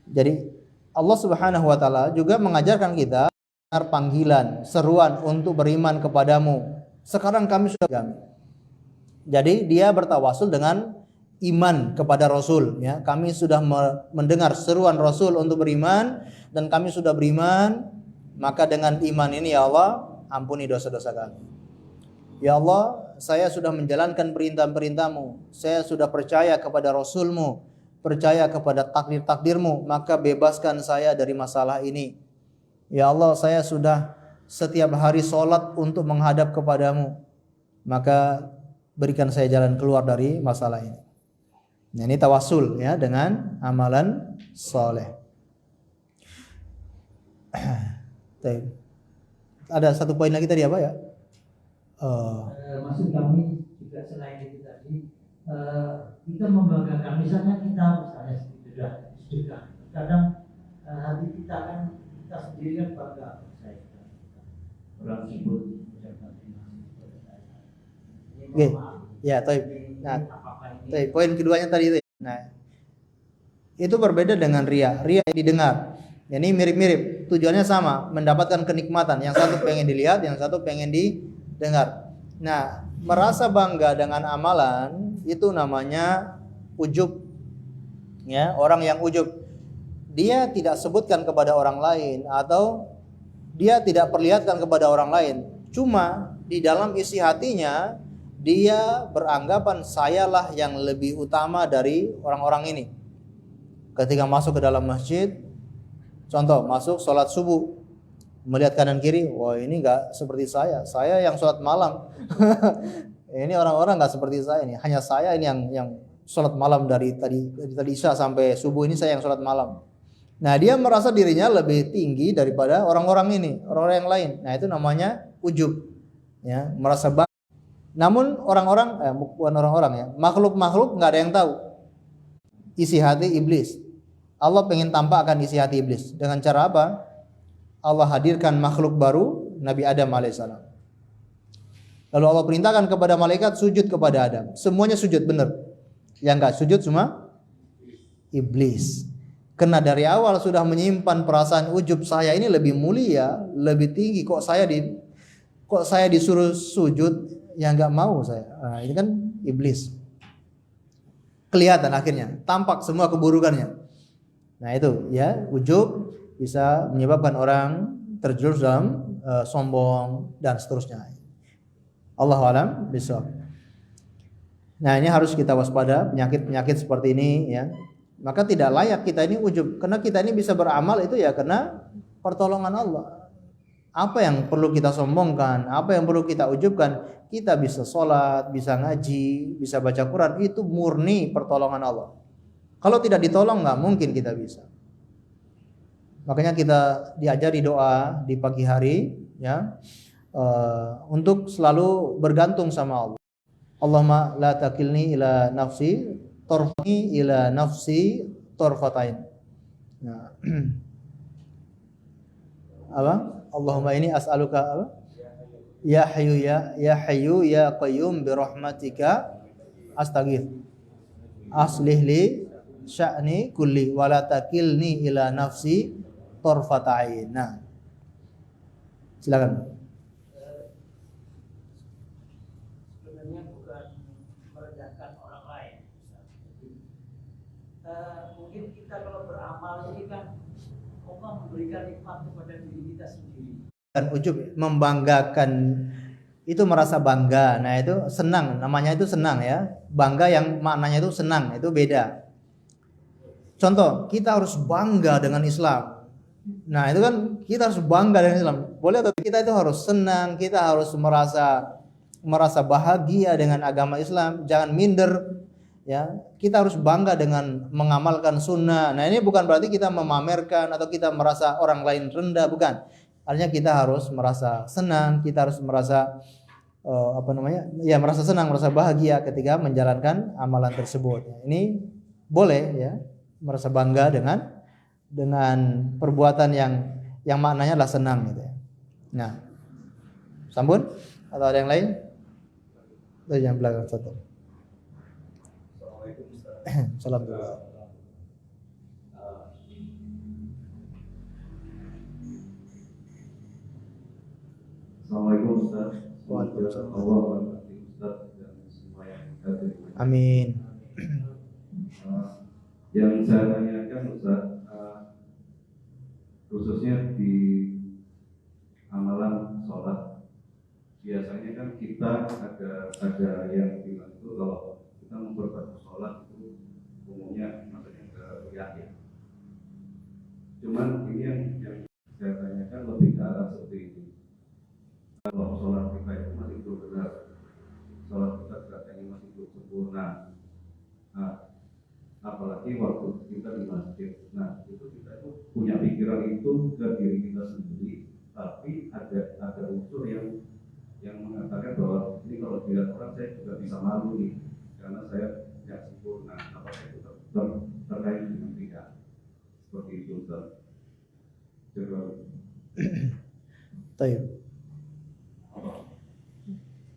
Jadi Allah Subhanahu wa taala juga mengajarkan kita panggilan, seruan untuk beriman kepadamu. Sekarang kami sudah kami. Jadi dia bertawassul dengan iman kepada Rasul ya. Kami sudah mendengar seruan Rasul untuk beriman dan kami sudah beriman, maka dengan iman ini ya Allah, ampuni dosa-dosa kami. Ya Allah, saya sudah menjalankan perintah-perintah-Mu. Saya sudah percaya kepada Rasul-Mu, percaya kepada takdir-takdir-Mu, maka bebaskan saya dari masalah ini. Ya Allah, saya sudah setiap hari sholat untuk menghadap kepadamu, maka berikan saya jalan keluar dari masalah ini. Nah, ini tawassul ya dengan amalan soleh. Ada satu poin lagi tadi apa ya? Maksud kami juga selain itu tadi, kita membanggakan, misalnya sedekah. Kadang hati kita kan, kita sendiri kan bangga, saya orang sibuk mengucapkan terima kasih kepada saya. Oke, ya, nah, poin keduanya tadi itu. Nah, itu berbeda dengan ria. Ria didengar. Ini mirip-mirip. Tujuannya sama, mendapatkan kenikmatan. Yang satu pengen dilihat, yang satu pengen didengar. Nah, merasa bangga dengan amalan itu namanya ujub. Ya, orang yang ujub, dia tidak sebutkan kepada orang lain atau dia tidak perlihatkan kepada orang lain. Cuma di dalam isi hatinya dia beranggapan sayalah yang lebih utama dari orang-orang ini. Ketika masuk ke dalam masjid, contoh masuk sholat subuh, melihat kanan kiri, wah ini nggak seperti saya yang sholat malam. Ini orang-orang nggak seperti saya ini, hanya saya ini yang sholat malam dari tadi isya sampai subuh ini saya yang sholat malam. Nah, dia merasa dirinya lebih tinggi daripada orang-orang ini, orang-orang yang lain. Nah, itu namanya ujub, ya, merasa bangga. Namun bukan orang-orang ya, makhluk-makhluk nggak ada yang tahu isi hati iblis. Allah pengen tampakkan isi hati iblis dengan cara apa? Allah hadirkan makhluk baru, Nabi Adam alaihissalam. Lalu Allah perintahkan kepada malaikat sujud kepada Adam. Semuanya sujud benar. Yang nggak sujud cuma iblis. Karena dari awal sudah menyimpan perasaan ujub, saya ini lebih mulia, lebih tinggi, kok saya disuruh sujud, ya nggak mau saya. Nah, ini kan iblis. Kelihatan akhirnya, tampak semua keburukannya. Nah itu ya, ujub bisa menyebabkan orang terjerumus dalam sombong dan seterusnya. Allahu a'lam bishawab. Nah, ini harus kita waspada penyakit-penyakit seperti ini ya. Maka tidak layak kita ini ujub, karena kita ini bisa beramal itu ya karena pertolongan Allah. Apa yang perlu kita sombongkan, apa yang perlu kita ujubkan? Kita bisa sholat, bisa ngaji, bisa baca Quran, itu murni pertolongan Allah. Kalau tidak ditolong nggak mungkin kita bisa. Makanya kita diajari doa di pagi hari ya, untuk selalu bergantung sama Allah. Allahumma la takilni ila nafsi torfani ila nafsi torfatain. Nah. Apa? Allahumma ini as'aluka apa? Ya hayyu ya qayyum bi rahmatika astaghith. Aslih li sya'ni kulli wa la takilni ila nafsi torfatain. Nah. Silakan. Mungkin kita kalau beramal ini kan Allah memberikan nikmat kepada diri kita sendiri. Dan ujub, membanggakan, itu merasa bangga. Nah itu senang, namanya itu senang ya. Bangga yang maknanya itu senang, itu beda. Contoh, kita harus bangga dengan Islam. Nah, itu kan kita harus bangga dengan Islam. Boleh atau kita itu harus senang, kita harus merasa bahagia dengan agama Islam, jangan minder ya. Kita harus bangga dengan mengamalkan sunnah. Nah, ini bukan berarti kita memamerkan atau kita merasa orang lain rendah, bukan. Artinya kita harus merasa senang, kita harus merasa merasa senang, merasa bahagia ketika menjalankan amalan tersebut. Ini boleh ya, merasa bangga dengan perbuatan yang maknanya adalah senang gitu ya. Nah, sambun atau ada yang lain? Itu yang belakang satu. Salam dulu. Assalamualaikum Ustaz. Waalaikumsalam. Allah memberkati Ustaz dan semua yang hadir. Amin. Yang saya tanyakan Ustaz, khususnya di amalan sholat, biasanya kan kita ada yang bilang itu kalau kita memperbaiki sholat itu umumnya maksudnya ke riya ya. Cuman ini yang saya tanyakan lebih ke arah seperti ini. Kalau sholat kita itu masih belum benar, sholat kita gerakannya masih belum sempurna. Nah, apalagi waktu kita di masjid. Nah, itu kita itu punya pikiran itu ke diri kita sendiri, tapi ada unsur yang mengatakan bahwa ini kalau dilihat orang saya juga bisa malu nih, karena saya tidak sempurna. Apakah itu terkait dengan tidak? Seperti itu, Ustaz. Baik.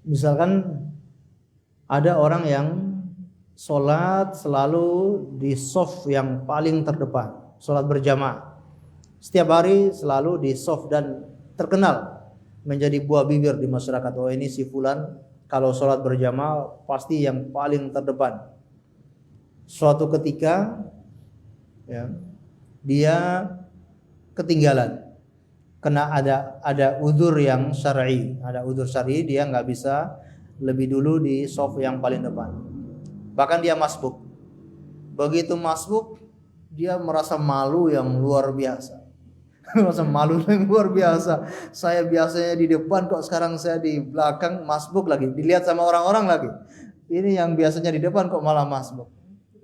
Misalkan ada orang yang sholat selalu di shaf yang paling terdepan, sholat berjamaah. Setiap hari selalu di shaf dan terkenal menjadi buah bibir di masyarakat. Oh, ini si fulan kalau sholat berjamaah pasti yang paling terdepan. Suatu ketika ya, dia ketinggalan. Kena ada udzur yang syar'i, dia nggak bisa lebih dulu di shaf yang paling depan. Bahkan dia masbuk. Begitu masbuk, dia merasa malu yang luar biasa. Merasa malu yang luar biasa. Saya biasanya di depan, kok sekarang saya di belakang masbuk lagi. Dilihat sama orang-orang lagi. Ini yang biasanya di depan kok malah masbuk.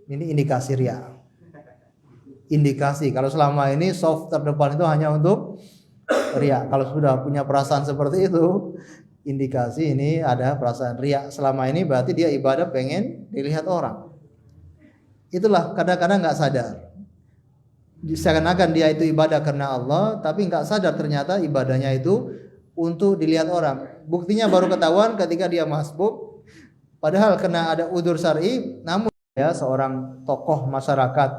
Ini indikasi riya. Indikasi kalau selama ini shaf terdepan itu hanya untuk riya. Kalau sudah punya perasaan seperti itu, indikasi ini ada perasaan riya. Selama ini berarti dia ibadah pengen dilihat orang. Itulah kadang-kadang nggak sadar. Seakan-akan dia itu ibadah karena Allah, tapi nggak sadar ternyata ibadahnya itu untuk dilihat orang. Buktinya baru ketahuan ketika dia masbuk. Padahal kena ada udzur syar'i, namun ya seorang tokoh masyarakat,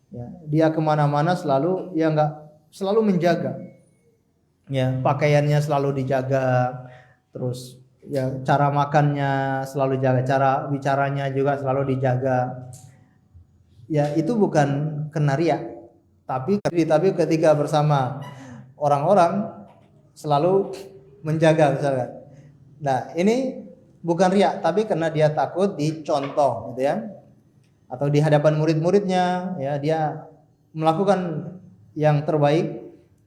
ya, dia kemana-mana selalu menjaga. Ya, pakaiannya selalu dijaga, terus ya cara makannya selalu dijaga, cara bicaranya juga selalu dijaga. Ya, itu bukan kena riya, tapi ketika bersama orang-orang selalu menjaga misalkan. Nah, ini bukan riya, tapi karena dia takut dicontoh gitu ya. Atau di hadapan murid-muridnya ya, dia melakukan yang terbaik.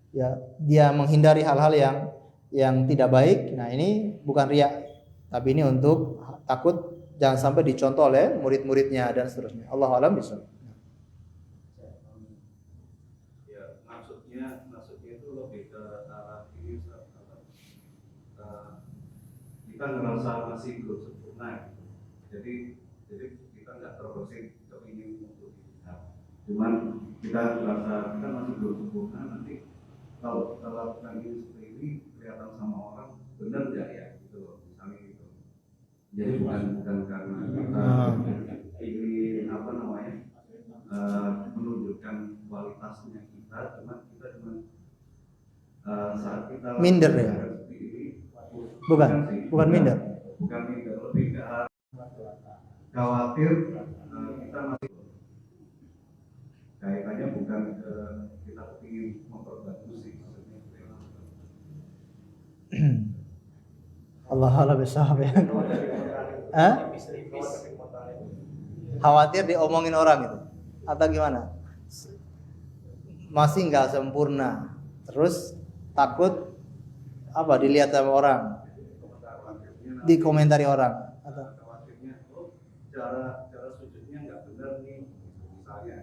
Ya, dia menghindari hal-hal yang tidak baik. Nah, ini bukan riya, tapi ini untuk takut jangan sampai dicontoh oleh murid-muridnya dan seterusnya. Allahu a'lam bishawab. Ya, maksudnya itu lebih ke arah ini, kita ngerasa masih belum sempurna gitu. Jadi kita nggak terbersih kepingin untuk kita. Cuman kita ngerasa kita masih belum sempurna. Nanti kalau lakukan ini seperti ini kelihatan sama orang benar nggak ya gitu loh, misalnya gitu. Jadi bukan karena kita ingin menunjukkan kualitasnya kita, kita cuma saat kita Minder ya? seperti ini, Bukan minder. Bukan minder, lebih ke arah khawatir kita masih kaitannya bukan kita ingin memperbagus sih maksudnya. Allah bishawab ya. Khawatir diomongin orang itu atau gimana? masih nggak sempurna, terus takut apa dilihat sama orang, dikomentari orang atau khawatirnya cara sujudnya nggak benar nih misalnya